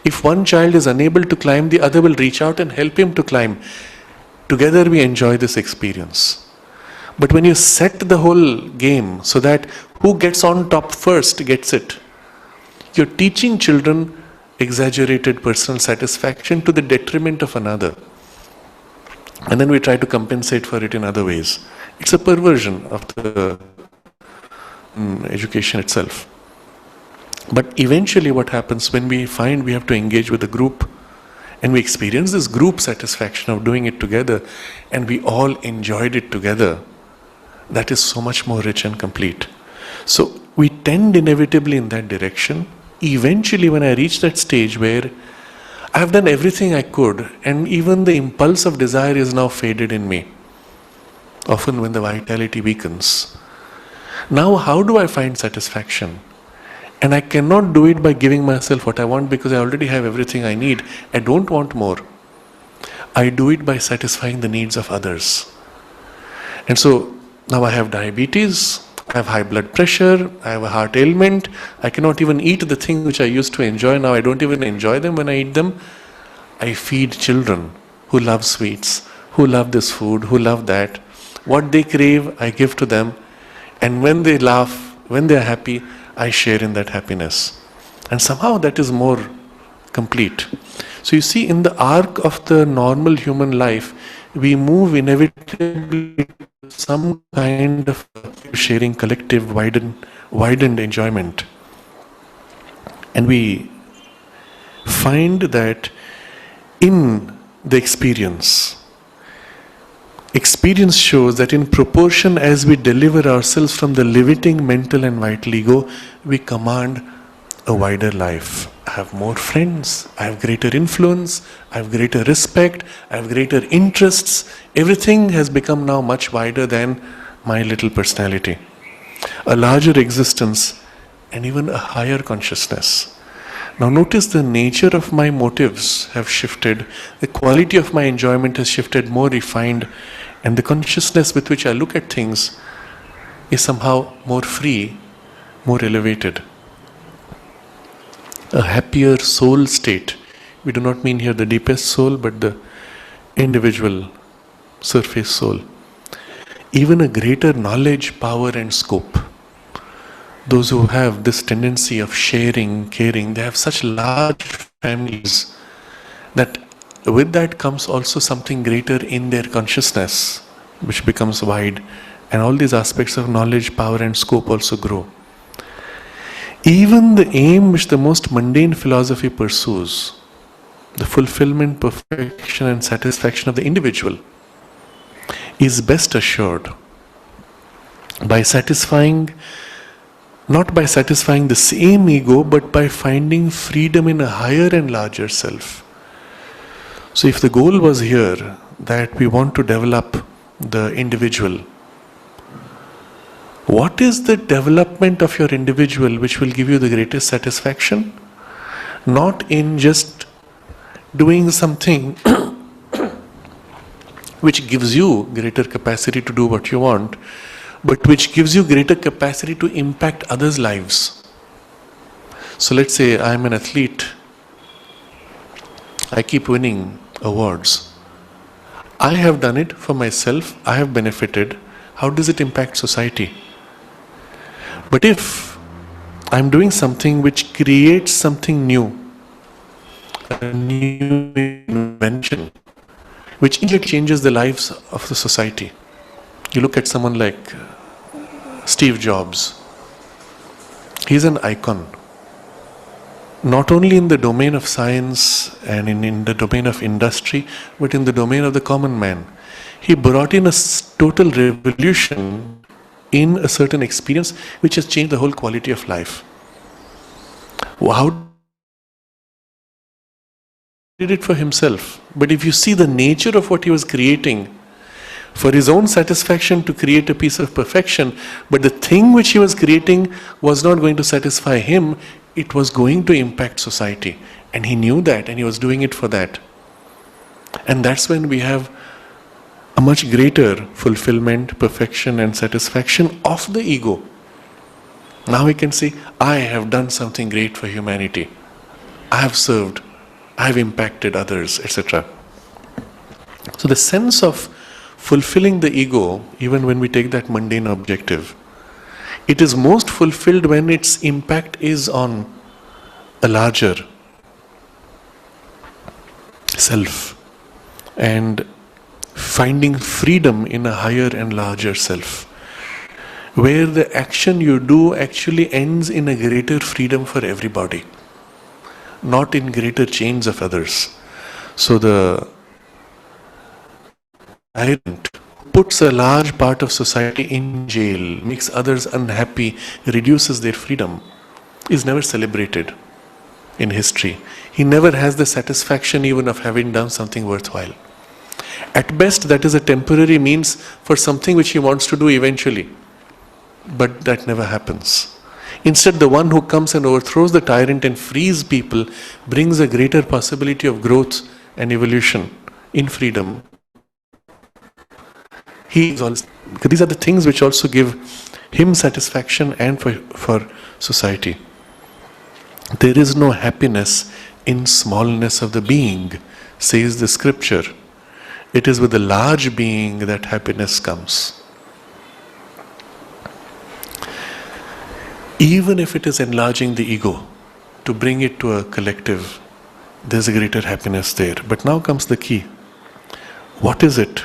if one child is unable to climb, the other will reach out and help him to climb. Together we enjoy this experience. But when you set the whole game so that who gets on top first gets it, you're teaching children exaggerated personal satisfaction to the detriment of another. And then we try to compensate for it in other ways. It's a perversion of the education itself. But eventually what happens when we find we have to engage with a group and we experience this group satisfaction of doing it together and we all enjoyed it together, that is so much more rich and complete. So we tend inevitably in that direction. Eventually when I reach that stage where I have done everything I could and even the impulse of desire is now faded in me, often when the vitality weakens. Now how do I find satisfaction? And I cannot do it by giving myself what I want because I already have everything I need. I don't want more. I do it by satisfying the needs of others. And so now I have diabetes, I have high blood pressure, I have a heart ailment, I cannot even eat the things which I used to enjoy. Now I don't even enjoy them when I eat them. I feed children who love sweets, who love this food, who love that. What they crave, I give to them. And when they laugh, when they are happy, I share in that happiness. And somehow that is more complete. So you see, in the arc of the normal human life, we move inevitably to some kind of sharing, collective, widened enjoyment. And we find that in the experience shows that in proportion as we deliver ourselves from the limiting mental and vital ego, we command a wider life. I have more friends, I have greater influence, I have greater respect, I have greater interests. Everything has become now much wider than my little personality. A larger existence and even a higher consciousness. Now notice the nature of my motives have shifted, the quality of my enjoyment has shifted, more refined, and the consciousness with which I look at things is somehow more free, more elevated. A happier soul state. We do not mean here the deepest soul, but the individual surface soul. Even a greater knowledge, power and scope. Those who have this tendency of sharing, caring, they have such large families that with that comes also something greater in their consciousness, which becomes wide, and all these aspects of knowledge, power and scope also grow. Even the aim which the most mundane philosophy pursues, the fulfillment, perfection and satisfaction of the individual, is best assured by satisfying Not by satisfying the same ego, but by finding freedom in a higher and larger self. So if the goal was here that we want to develop the individual, what is the development of your individual which will give you the greatest satisfaction? Not in just doing something which gives you greater capacity to do what you want, but which gives you greater capacity to impact others' lives. So let's say I'm an athlete. I keep winning awards. I have done it for myself. I have benefited. How does it impact society? But if I'm doing something which creates something new, a new invention, which changes the lives of the society. You look at someone like Steve Jobs. He's an icon. Not only in the domain of science and in the domain of industry, but in the domain of the common man. He brought in a total revolution in a certain experience which has changed the whole quality of life. How did it for himself? But if you see the nature of what he was creating, for his own satisfaction to create a piece of perfection, but the thing which he was creating was not going to satisfy him, it was going to impact society. And he knew that, and he was doing it for that. And that's when we have a much greater fulfillment, perfection and satisfaction of the ego. Now we can say, I have done something great for humanity. I have served, I have impacted others, etc. So the sense of fulfilling the ego, even when we take that mundane objective, it is most fulfilled when its impact is on a larger self and finding freedom in a higher and larger self, where the action you do actually ends in a greater freedom for everybody, not in greater chains of others. So the tyrant puts a large part of society in jail, makes others unhappy, reduces their freedom, is never celebrated in history. He never has the satisfaction even of having done something worthwhile. At best, that is a temporary means for something which he wants to do eventually. But that never happens. Instead, the one who comes and overthrows the tyrant and frees people brings a greater possibility of growth and evolution in freedom. These are the things which also give him satisfaction and for society. There is no happiness in smallness of the being, says the scripture. It is with the large being that happiness comes. Even if it is enlarging the ego to bring it to a collective, there's a greater happiness there. But now comes the key. What is it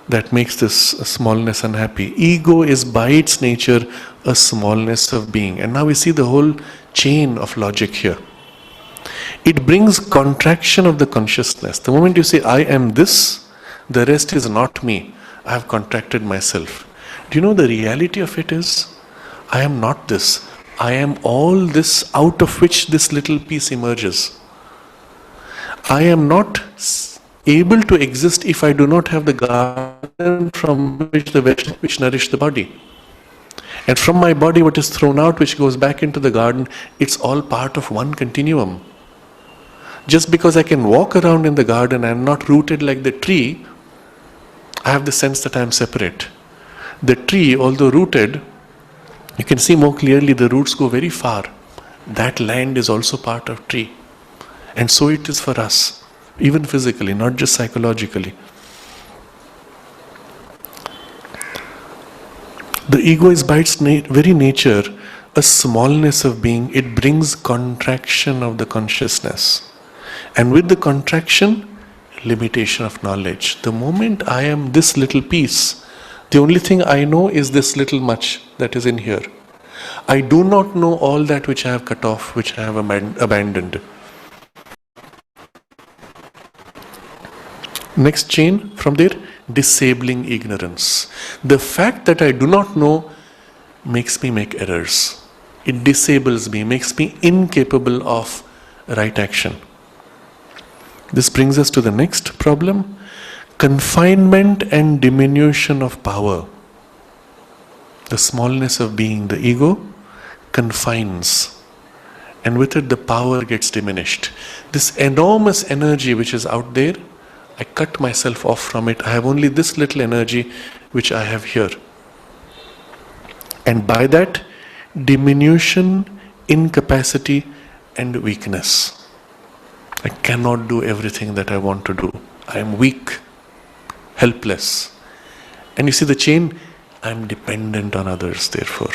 that makes this smallness unhappy? Ego is by its nature a smallness of being. And now we see the whole chain of logic here. It brings contraction of the consciousness. The moment you say, I am this, the rest is not me. I have contracted myself. Do you know the reality of it is? I am not this. I am all this out of which this little piece emerges. I am not able to exist if I do not have the garden from which the vegetables which nourish the body. And from my body what is thrown out which goes back into the garden, it's all part of one continuum. Just because I can walk around in the garden, I am not rooted like the tree, I have the sense that I am separate. The tree, although rooted, you can see more clearly the roots go very far. That land is also part of tree. And so it is for us, even physically, not just psychologically. The ego is by its very nature a smallness of being. It brings contraction of the consciousness. And with the contraction, limitation of knowledge. The moment I am this little piece, the only thing I know is this little much that is in here. I do not know all that which I have cut off, which I have abandoned. Next chain from there, disabling ignorance. The fact that I do not know makes me make errors. It disables me, makes me incapable of right action. This brings us to the next problem: confinement and diminution of power. The smallness of being, the ego, confines, and with it the power gets diminished. This enormous energy which is out there, I cut myself off from it. I have only this little energy which I have here. And by that, diminution, incapacity, and weakness. I cannot do everything that I want to do. I am weak, helpless. And you see the chain, I am dependent on others, therefore.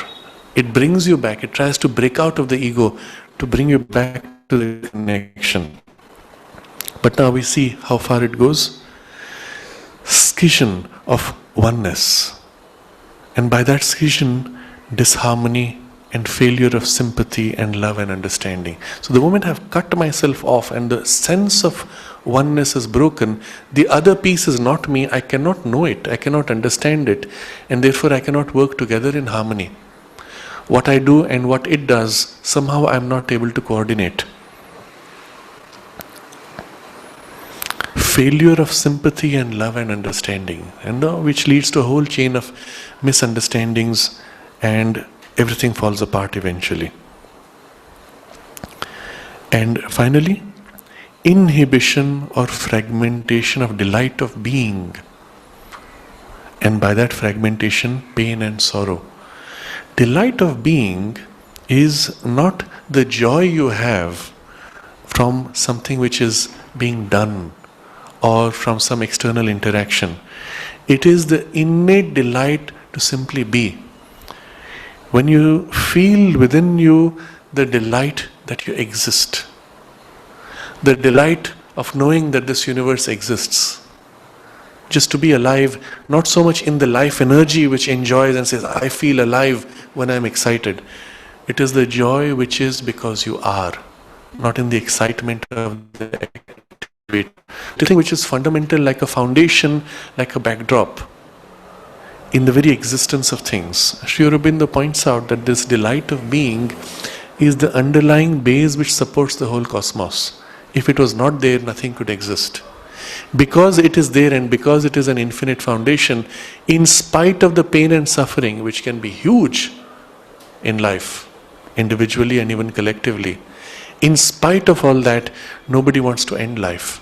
It brings you back, it tries to break out of the ego to bring you back to the connection. But now we see how far it goes. Scission of oneness. And by that scission, disharmony and failure of sympathy and love and understanding. So the moment I've cut myself off and the sense of oneness is broken, the other piece is not me. I cannot know it, I cannot understand it, and therefore I cannot work together in harmony. What I do and what it does, somehow I'm not able to coordinate. Failure of sympathy and love and understanding, and which leads to a whole chain of misunderstandings, and everything falls apart eventually. And finally, inhibition or fragmentation of delight of being, and by that fragmentation, pain and sorrow. Delight of being is not the joy you have from something which is being done or from some external interaction. It is the innate delight to simply be. When you feel within you the delight that you exist, the delight of knowing that this universe exists, just to be alive, not so much in the life energy which enjoys and says, I feel alive when I'm excited. It is the joy which is because you are, not in the excitement of the activity. The thing which is fundamental, like a foundation, like a backdrop, in the very existence of things. Sri Aurobindo points out that this delight of being is the underlying base which supports the whole cosmos. If it was not there, nothing could exist. Because it is there and because it is an infinite foundation, in spite of the pain and suffering, which can be huge in life, individually and even collectively, in spite of all that, nobody wants to end life.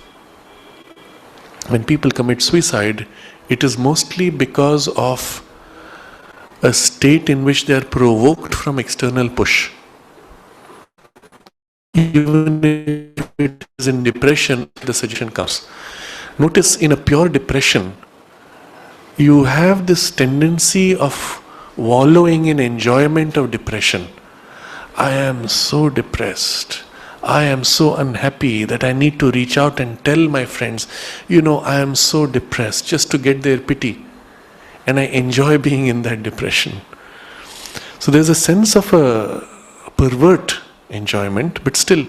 When people commit suicide, it is mostly because of a state in which they are provoked from external push. Even if it is in depression, the suggestion comes. Notice, in a pure depression, you have this tendency of wallowing in enjoyment of depression. I am so depressed. I am so unhappy that I need to reach out and tell my friends, I am so depressed, just to get their pity. And I enjoy being in that depression. So there's a sense of a pervert enjoyment, but still,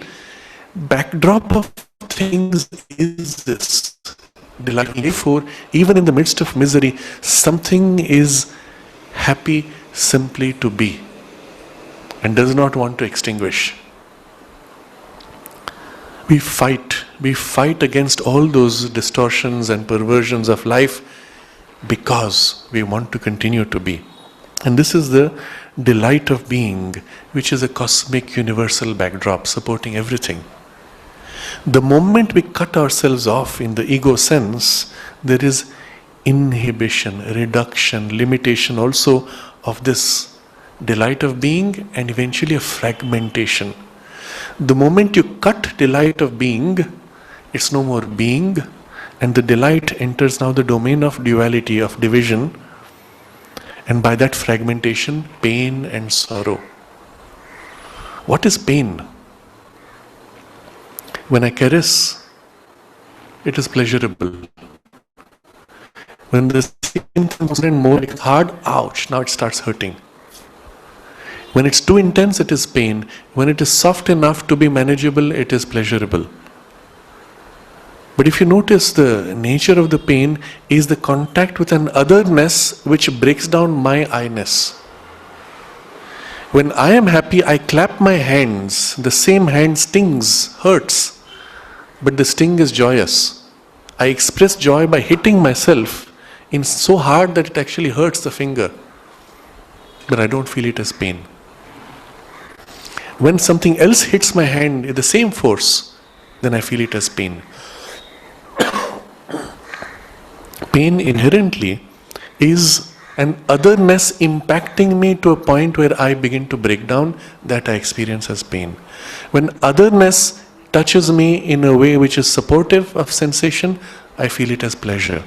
backdrop of things is this delight. Therefore, even in the midst of misery, something is happy simply to be and does not want to extinguish. We fight against all those distortions and perversions of life because we want to continue to be. And this is the delight of being, which is a cosmic universal backdrop supporting everything. The moment we cut ourselves off in the ego sense, there is inhibition, reduction, limitation also of this delight of being, and eventually a fragmentation. The moment you cut delight of being, it's no more being, and the delight enters now the domain of duality, of division, and by that fragmentation, pain and sorrow. What is pain? When I caress, it is pleasurable. When the skin comes in more like hard, ouch, now it starts hurting. When it's too intense, it is pain. When it is soft enough to be manageable, it is pleasurable. But if you notice, the nature of the pain is the contact with an otherness which breaks down my I-ness. When I am happy, I clap my hands. The same hand stings, hurts, but the sting is joyous. I express joy by hitting myself in so hard that it actually hurts the finger, but I don't feel it as pain. When something else hits my hand with the same force, then I feel it as pain. Pain inherently is an otherness impacting me to a point where I begin to break down, that I experience as pain. When otherness touches me in a way which is supportive of sensation, I feel it as pleasure.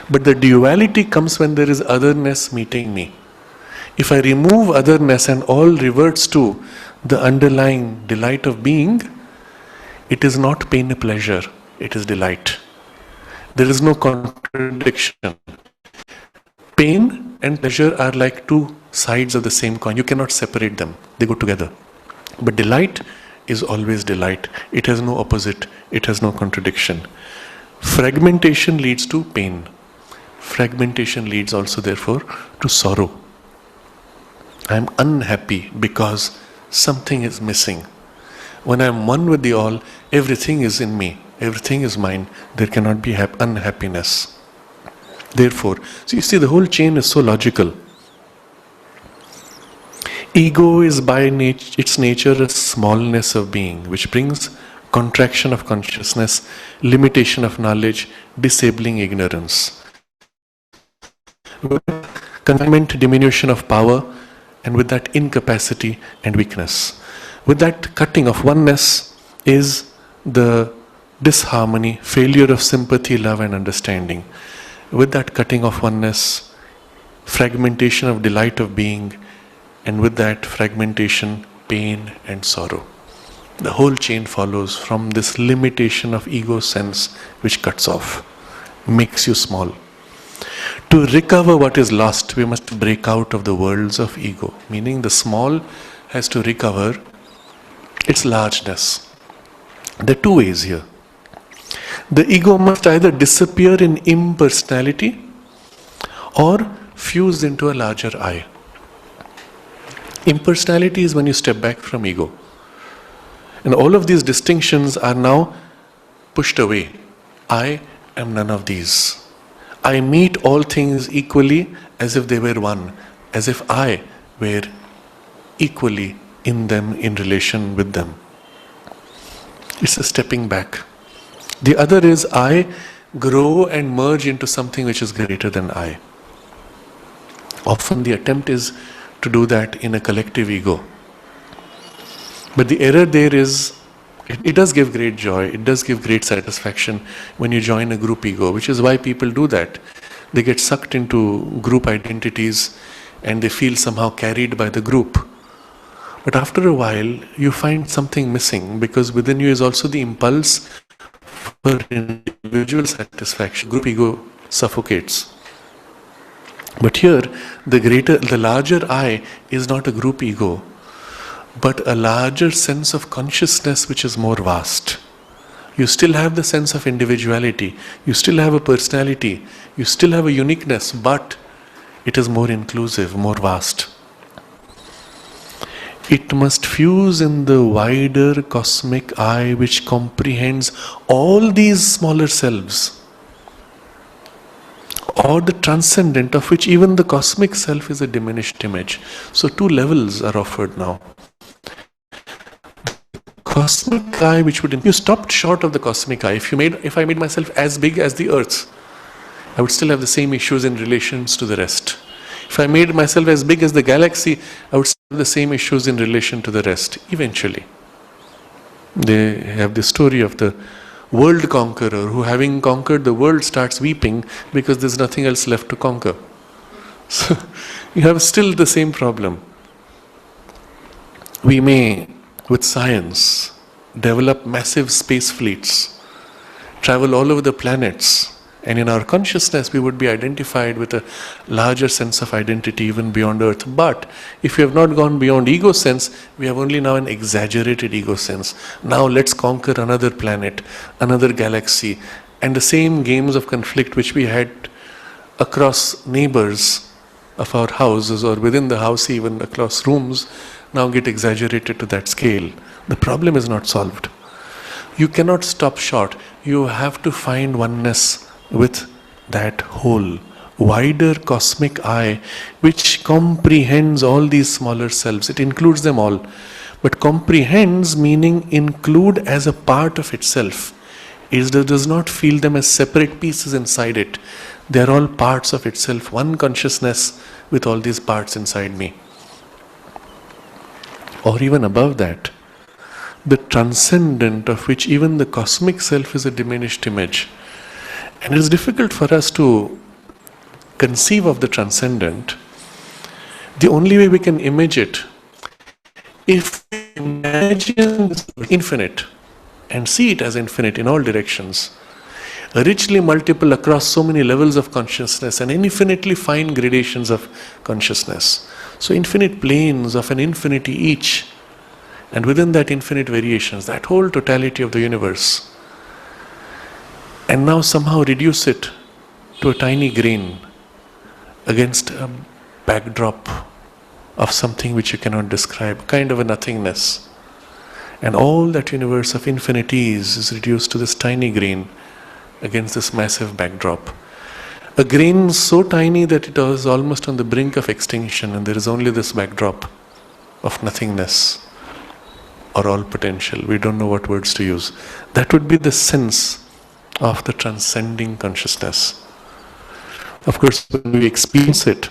But the duality comes when there is otherness meeting me. If I remove otherness and all reverts to the underlying delight of being, it is not pain or pleasure, it is delight. There is no contradiction. Pain and pleasure are like two sides of the same coin. You cannot separate them. They go together. But delight is always delight. It has no opposite. It has no contradiction. Fragmentation leads to pain. Fragmentation leads also, therefore, to sorrow. I am unhappy because something is missing. When I am one with the all, everything is in me. Everything is mine. There cannot be unhappiness. Therefore, so you see, the whole chain is so logical. Ego is by its nature a smallness of being, which brings contraction of consciousness, limitation of knowledge, disabling ignorance. Confinement, diminution of power, and with that incapacity and weakness. With that cutting of oneness is the disharmony, failure of sympathy, love and understanding. With that cutting of oneness, fragmentation of delight of being, and with that fragmentation, pain and sorrow. The whole chain follows from this limitation of ego sense which cuts off, makes you small. To recover what is lost, we must break out of the worlds of ego, meaning the small has to recover its largeness. There are two ways here. The ego must either disappear in impersonality or fuse into a larger I. Impersonality is when you step back from ego. And all of these distinctions are now pushed away. I am none of these. I meet all things equally as if they were one, as if I were equally in them, in relation with them. It's a stepping back. The other is I grow and merge into something which is greater than I. Often the attempt is to do that in a collective ego. But the error there is, it does give great joy, it does give great satisfaction when you join a group ego, which is why people do that. They get sucked into group identities and they feel somehow carried by the group. But after a while, you find something missing, because within you is also the impulse for individual satisfaction. Group ego suffocates. But here, the larger I is not a group ego, but a larger sense of consciousness which is more vast. You still have the sense of individuality, you still have a personality, you still have a uniqueness, but it is more inclusive, more vast. It must fuse in the wider cosmic I which comprehends all these smaller selves, or the transcendent of which even the cosmic self is a diminished image. So two levels are offered now. Cosmic I, which would, you stopped short of the cosmic I. If I made myself as big as the earth, I would still have the same issues in relations to the rest. If I made myself as big as the galaxy, I would still have the same issues in relation to the rest, eventually. They have the story of the world conqueror who, having conquered the world, starts weeping because there's nothing else left to conquer. So you have still the same problem. We may, with science, develop massive space fleets, travel all over the planets, and in our consciousness we would be identified with a larger sense of identity even beyond Earth. But if we have not gone beyond ego sense, we have only now an exaggerated ego sense. Now let's conquer another planet, another galaxy, and the same games of conflict which we had across neighbors of our houses, or within the house even across rooms, now get exaggerated to that scale. The problem is not solved. You cannot stop short. You have to find oneness with that whole, wider cosmic eye, which comprehends all these smaller selves. It includes them all. But comprehends meaning include as a part of itself. It does not feel them as separate pieces inside it. They are all parts of itself, one consciousness with all these parts inside me. Or even above that, the transcendent, of which even the cosmic self is a diminished image. And it is difficult for us to conceive of the transcendent. The only way we can image it, if we imagine infinite and see it as infinite in all directions, richly multiple across so many levels of consciousness and infinitely fine gradations of consciousness. So infinite planes of an infinity each, and within that infinite variations, that whole totality of the universe. And now somehow reduce it to a tiny grain against a backdrop of something which you cannot describe, kind of a nothingness. And all that universe of infinities is reduced to this tiny grain against this massive backdrop. A grain so tiny that it was almost on the brink of extinction, and there is only this backdrop of nothingness or all potential. We don't know what words to use. That would be the sense of the transcending consciousness. Of course, when we experience it,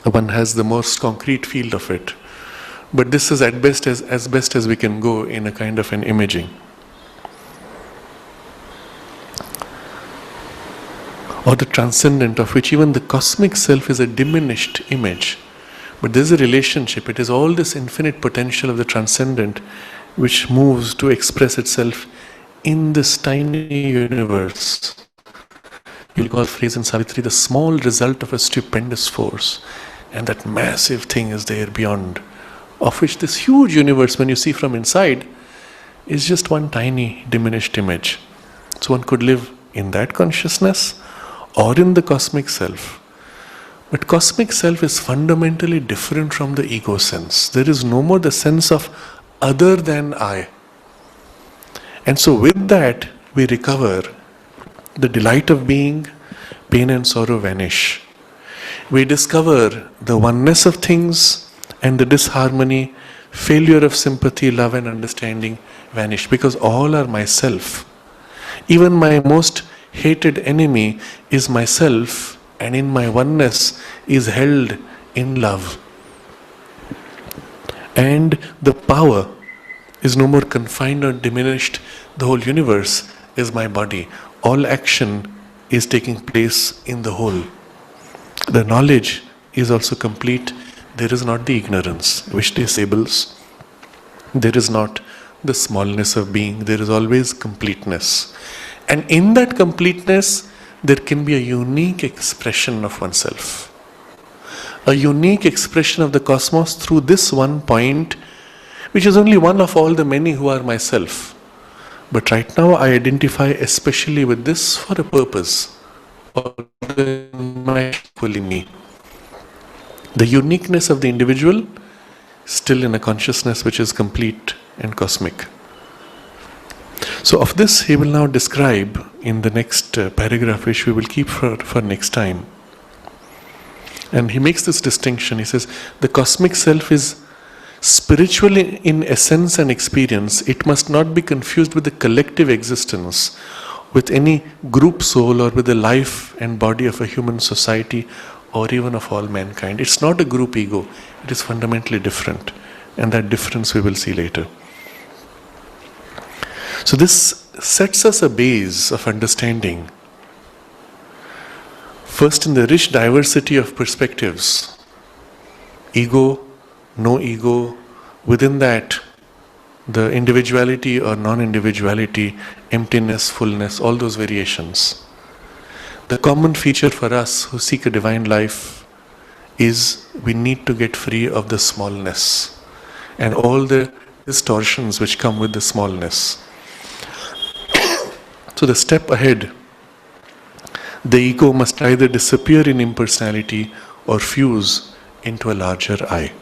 one has the most concrete field of it. But this is at best as best as we can go in a kind of an imaging. Or the transcendent, of which even the cosmic self is a diminished image. But there is a relationship. It is all this infinite potential of the transcendent which moves to express itself in this tiny universe. You'll call the phrase in Savitri the small result of a stupendous force. And that massive thing is there beyond, of which this huge universe, when you see from inside, is just one tiny diminished image. So one could live in that consciousness or in the cosmic self. But cosmic self is fundamentally different from the ego sense. There is no more the sense of other than I. And so with that, we recover the delight of being, pain and sorrow vanish. We discover the oneness of things, and the disharmony, failure of sympathy, love and understanding vanish, because all are myself. Even my most hated enemy is myself, and in my oneness is held in love. And the power is no more confined or diminished. The whole universe is my body. All action is taking place in the whole. The knowledge is also complete. There is not the ignorance which disables. There is not the smallness of being. There is always completeness. And in that completeness, there can be a unique expression of oneself. A unique expression of the cosmos through this one point, which is only one of all the many who are myself. But right now I identify especially with this for a purpose, or my fully me. The uniqueness of the individual still in a consciousness which is complete and cosmic. So of this he will now describe in the next paragraph, which we will keep for next time. And he makes this distinction. He says, the cosmic self is spiritual in essence and experience. It must not be confused with the collective existence, with any group soul, or with the life and body of a human society, or even of all mankind. It's not a group ego. It is fundamentally different. And that difference we will see later. So this sets us a base of understanding. First, in the rich diversity of perspectives. Ego, no ego. Within that, the individuality or non-individuality, emptiness, fullness, all those variations. The common feature for us who seek a divine life is we need to get free of the smallness and all the distortions which come with the smallness. So the step ahead, The ego must either disappear in impersonality or fuse into a larger I.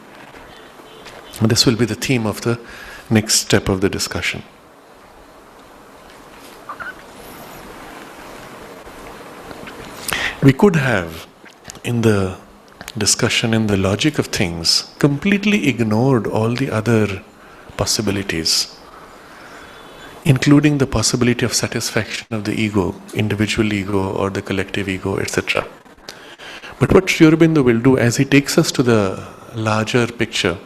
And this will be the theme of the next step of the discussion. We could have, in the discussion, in the logic of things, completely ignored all the other possibilities, including the possibility of satisfaction of the ego, individual ego or the collective ego, etc. But what Sri Aurobindo will do, as he takes us to the larger picture,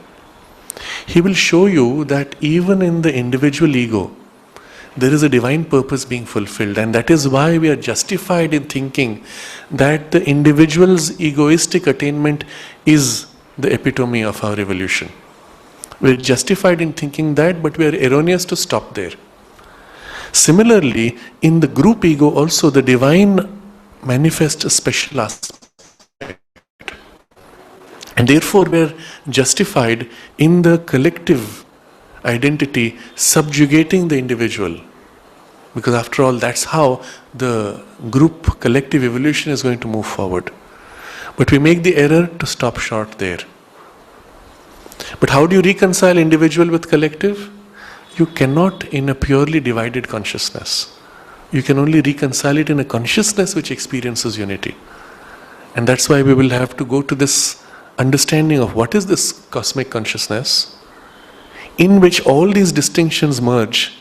he will show you that even in the individual ego, there is a divine purpose being fulfilled, and that is why we are justified in thinking that the individual's egoistic attainment is the epitome of our evolution. We are justified in thinking that, but we are erroneous to stop there. Similarly, in the group ego also, the divine manifests a special aspect. And therefore we are justified in the collective identity subjugating the individual. Because after all, that's how the group collective evolution is going to move forward. But we make the error to stop short there. But how do you reconcile individual with collective? You cannot in a purely divided consciousness. You can only reconcile it in a consciousness which experiences unity. And that's why we will have to go to this understanding of what is this cosmic consciousness, in which all these distinctions merge,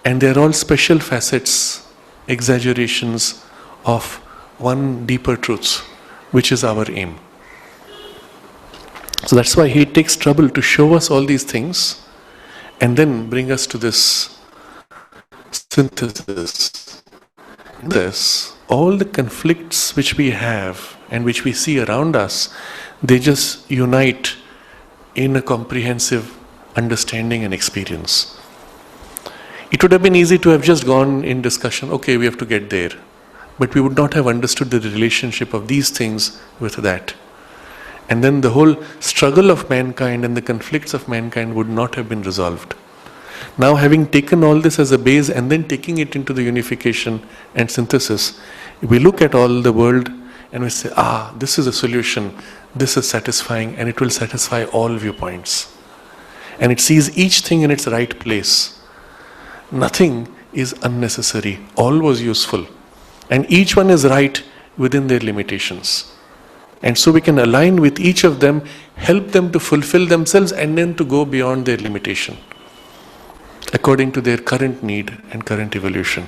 and they are all special facets, exaggerations of one deeper truth, which is our aim. So that's why he takes trouble to show us all these things and then bring us to this synthesis. This, all the conflicts which we have and which we see around us, they just unite in a comprehensive understanding and experience. It would have been easy to have just gone in discussion, okay, we have to get there. But we would not have understood the relationship of these things with that. And then the whole struggle of mankind and the conflicts of mankind would not have been resolved. Now, having taken all this as a base and then taking it into the unification and synthesis, we look at all the world and we say, this is a solution, this is satisfying, and it will satisfy all viewpoints. And it sees each thing in its right place. Nothing is unnecessary, all was useful. And each one is right within their limitations. And so we can align with each of them, help them to fulfill themselves, and then to go beyond their limitation, according to their current need and current evolution.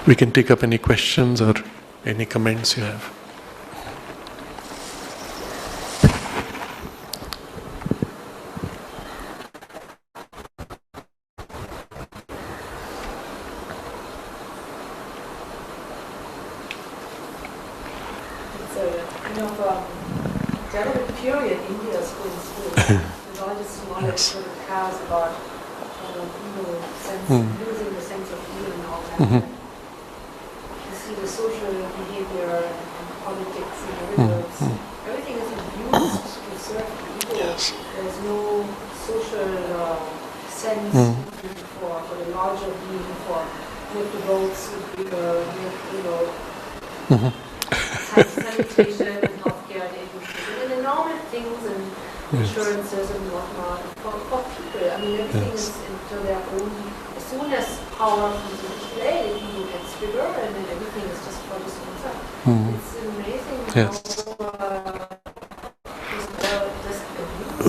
We can take up any questions or any comments you have.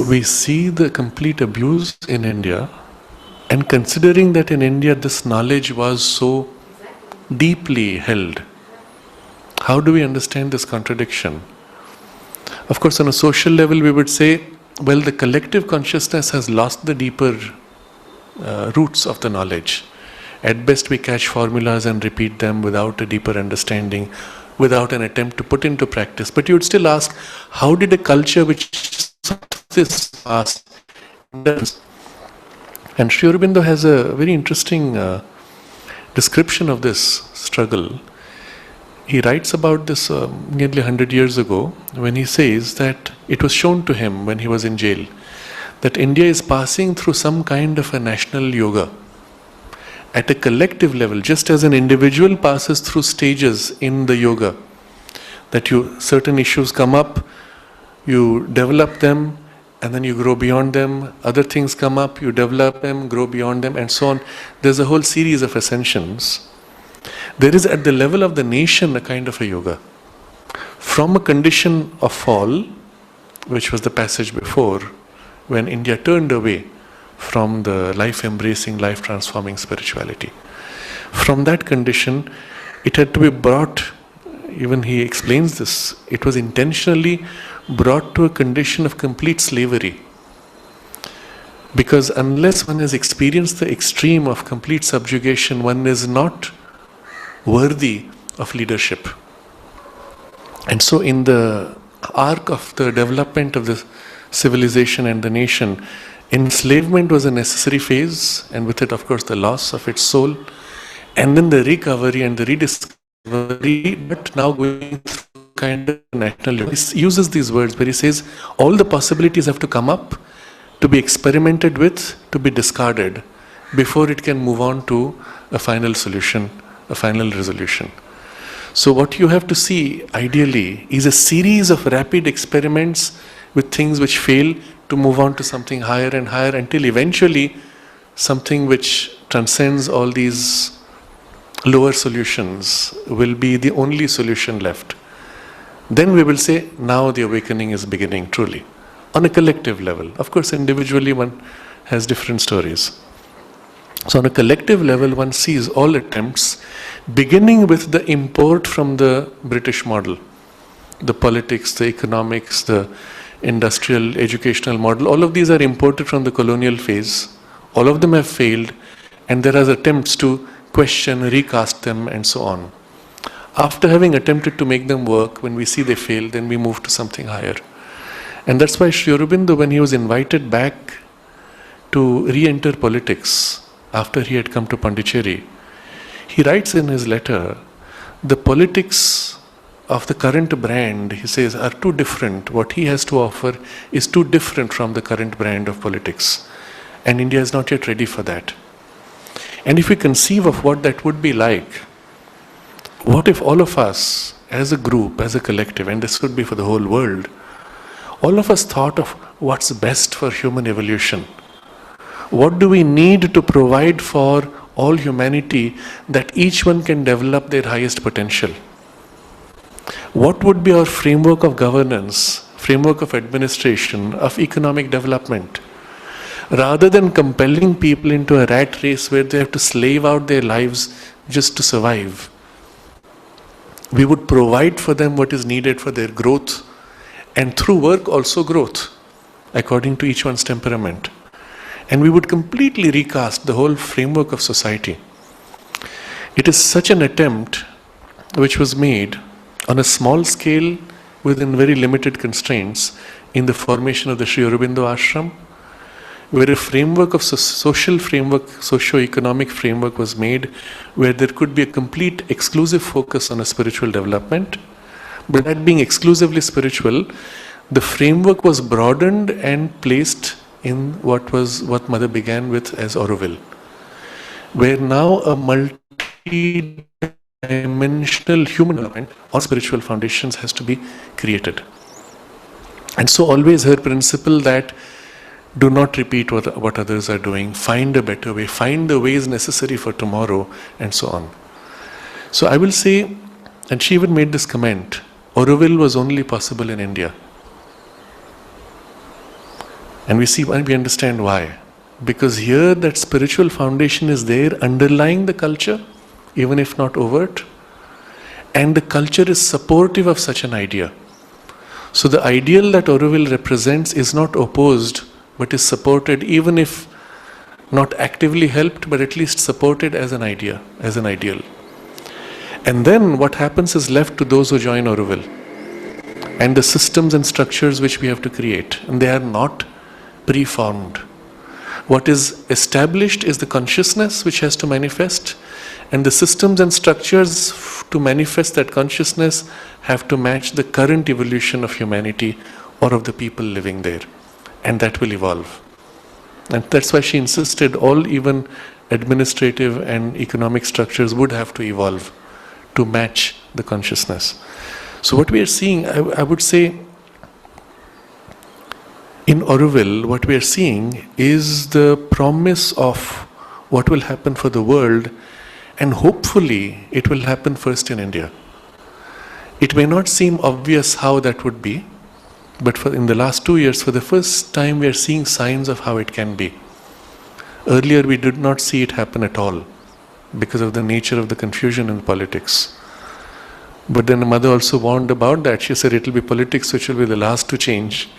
We see the complete abuse in India, and considering that in India this knowledge was so deeply held, how do we understand this contradiction? Of course, on a social level we would say, well, the collective consciousness has lost the deeper roots of the knowledge. At best we catch formulas and repeat them without a deeper understanding, without an attempt to put into practice. But you would still ask, how did a culture which this past? And Sri Aurobindo has a very interesting description of this struggle. He writes about this nearly 100 years ago, when he says that it was shown to him when he was in jail that India is passing through some kind of a national yoga. at a collective level, just as an individual passes through stages in the yoga, that certain issues come up, you develop them, and then you grow beyond them. Other things come up, you develop them, grow beyond them, and so on. There's a whole series of ascensions. There is at the level of the nation a kind of a yoga. From a condition of fall, which was the passage before, when India turned away from the life-embracing, life-transforming spirituality. From that condition, it had to be brought, even he explains this, it was intentionally brought to a condition of complete slavery. Because unless one has experienced the extreme of complete subjugation, one is not worthy of leadership. And so in the arc of the development of the civilization and the nation, enslavement was a necessary phase, and with it, of course, the loss of its soul, and then the recovery and the rediscovery, but now going through kind of national. He uses these words where he says, all the possibilities have to come up, to be experimented with, to be discarded, before it can move on to a final solution, a final resolution. So what you have to see, ideally, is a series of rapid experiments with things which fail, to move on to something higher and higher, until eventually something which transcends all these lower solutions will be the only solution left. Then we will say, now the awakening is beginning truly, on a collective level. Of course, individually one has different stories. So on a collective level, one sees all attempts, beginning with the import from the British model, the politics, the economics, the industrial, educational model. All of these are imported from the colonial phase. All of them have failed, and there are attempts to question, recast them, and so on. After having attempted to make them work, when we see they fail, then we move to something higher. And that's why Sri Aurobindo, when he was invited back to re-enter politics after he had come to Pondicherry, he writes in his letter, the politics of the current brand, he says, are too different. What he has to offer is too different from the current brand of politics. And India is not yet ready for that. And if we conceive of what that would be like, what if all of us, as a group, as a collective, and this would be for the whole world, all of us thought of what's best for human evolution? What do we need to provide for all humanity that each one can develop their highest potential? What would be our framework of governance, framework of administration, of economic development? Rather than compelling people into a rat race where they have to slave out their lives just to survive, we would provide for them what is needed for their growth, and through work also growth, according to each one's temperament. And we would completely recast the whole framework of society. It is such an attempt which was made on a small scale within very limited constraints in the formation of the Sri Aurobindo Ashram, where a framework of social framework, socio-economic framework was made, where there could be a complete exclusive focus on a spiritual development. But that being exclusively spiritual, the framework was broadened and placed in what Mother began with as Auroville, where now a multi-dimensional human development on spiritual foundations has to be created. And so always her principle that do not repeat what others are doing, find a better way, find the ways necessary for tomorrow, and so on. So I will say, and she even made this comment, Auroville was only possible in India. And we understand why. Because here that spiritual foundation is there underlying the culture, even if not overt, and the culture is supportive of such an idea. So the ideal that Auroville represents is not opposed, but is supported, even if not actively helped, but at least supported as an idea, as an ideal. And then what happens is left to those who join Auroville, and the systems and structures which we have to create, and they are not preformed. What is established is the consciousness which has to manifest, and the systems and structures to manifest that consciousness have to match the current evolution of humanity or of the people living there, and that will evolve. And that's why she insisted all even administrative and economic structures would have to evolve to match the consciousness. So what we are seeing, I would say, in Auroville, what we are seeing is the promise of what will happen for the world, and hopefully it will happen first in India. It may not seem obvious how that would be, but in the last 2 years, for the first time, we are seeing signs of how it can be. Earlier, we did not see it happen at all because of the nature of the confusion in politics. But then the mother also warned about that. She said it will be politics which will be the last to change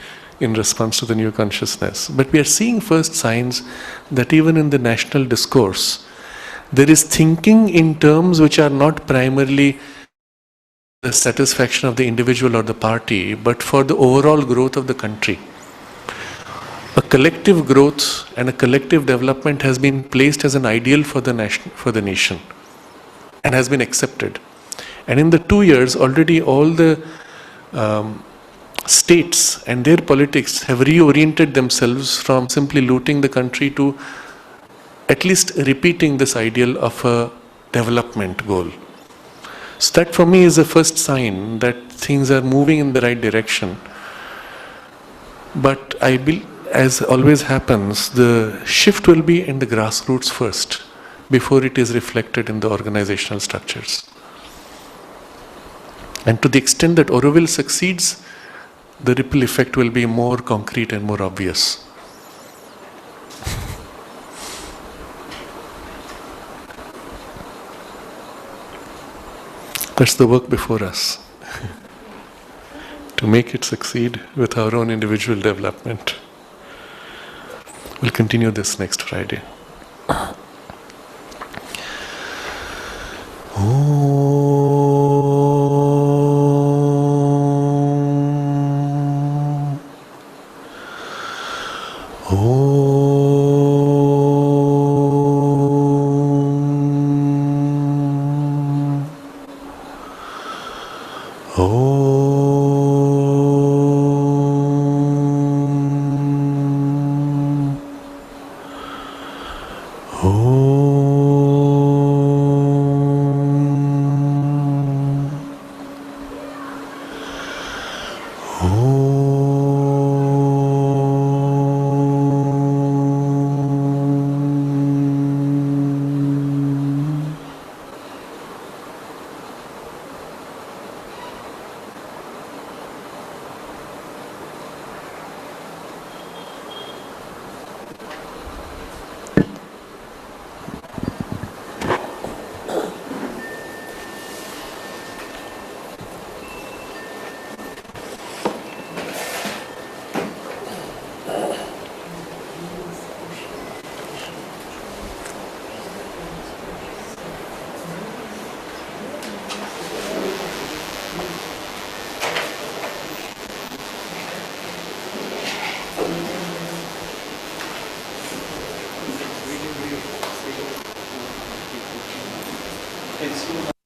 in response to the new consciousness. But we are seeing first signs that even in the national discourse, there is thinking in terms which are not primarily the satisfaction of the individual or the party, but for the overall growth of the country. A collective growth and a collective development has been placed as an ideal for the nation and has been accepted. And in the 2 years, already all the states and their politics have reoriented themselves from simply looting the country to at least repeating this ideal of a development goal. So that for me is a first sign that things are moving in the right direction. But I believe, as always happens, the shift will be in the grassroots first, before it is reflected in the organizational structures. And to the extent that Auroville succeeds, the ripple effect will be more concrete and more obvious. That's the work before us. To make it succeed with our own individual development. We'll continue this next Friday. It's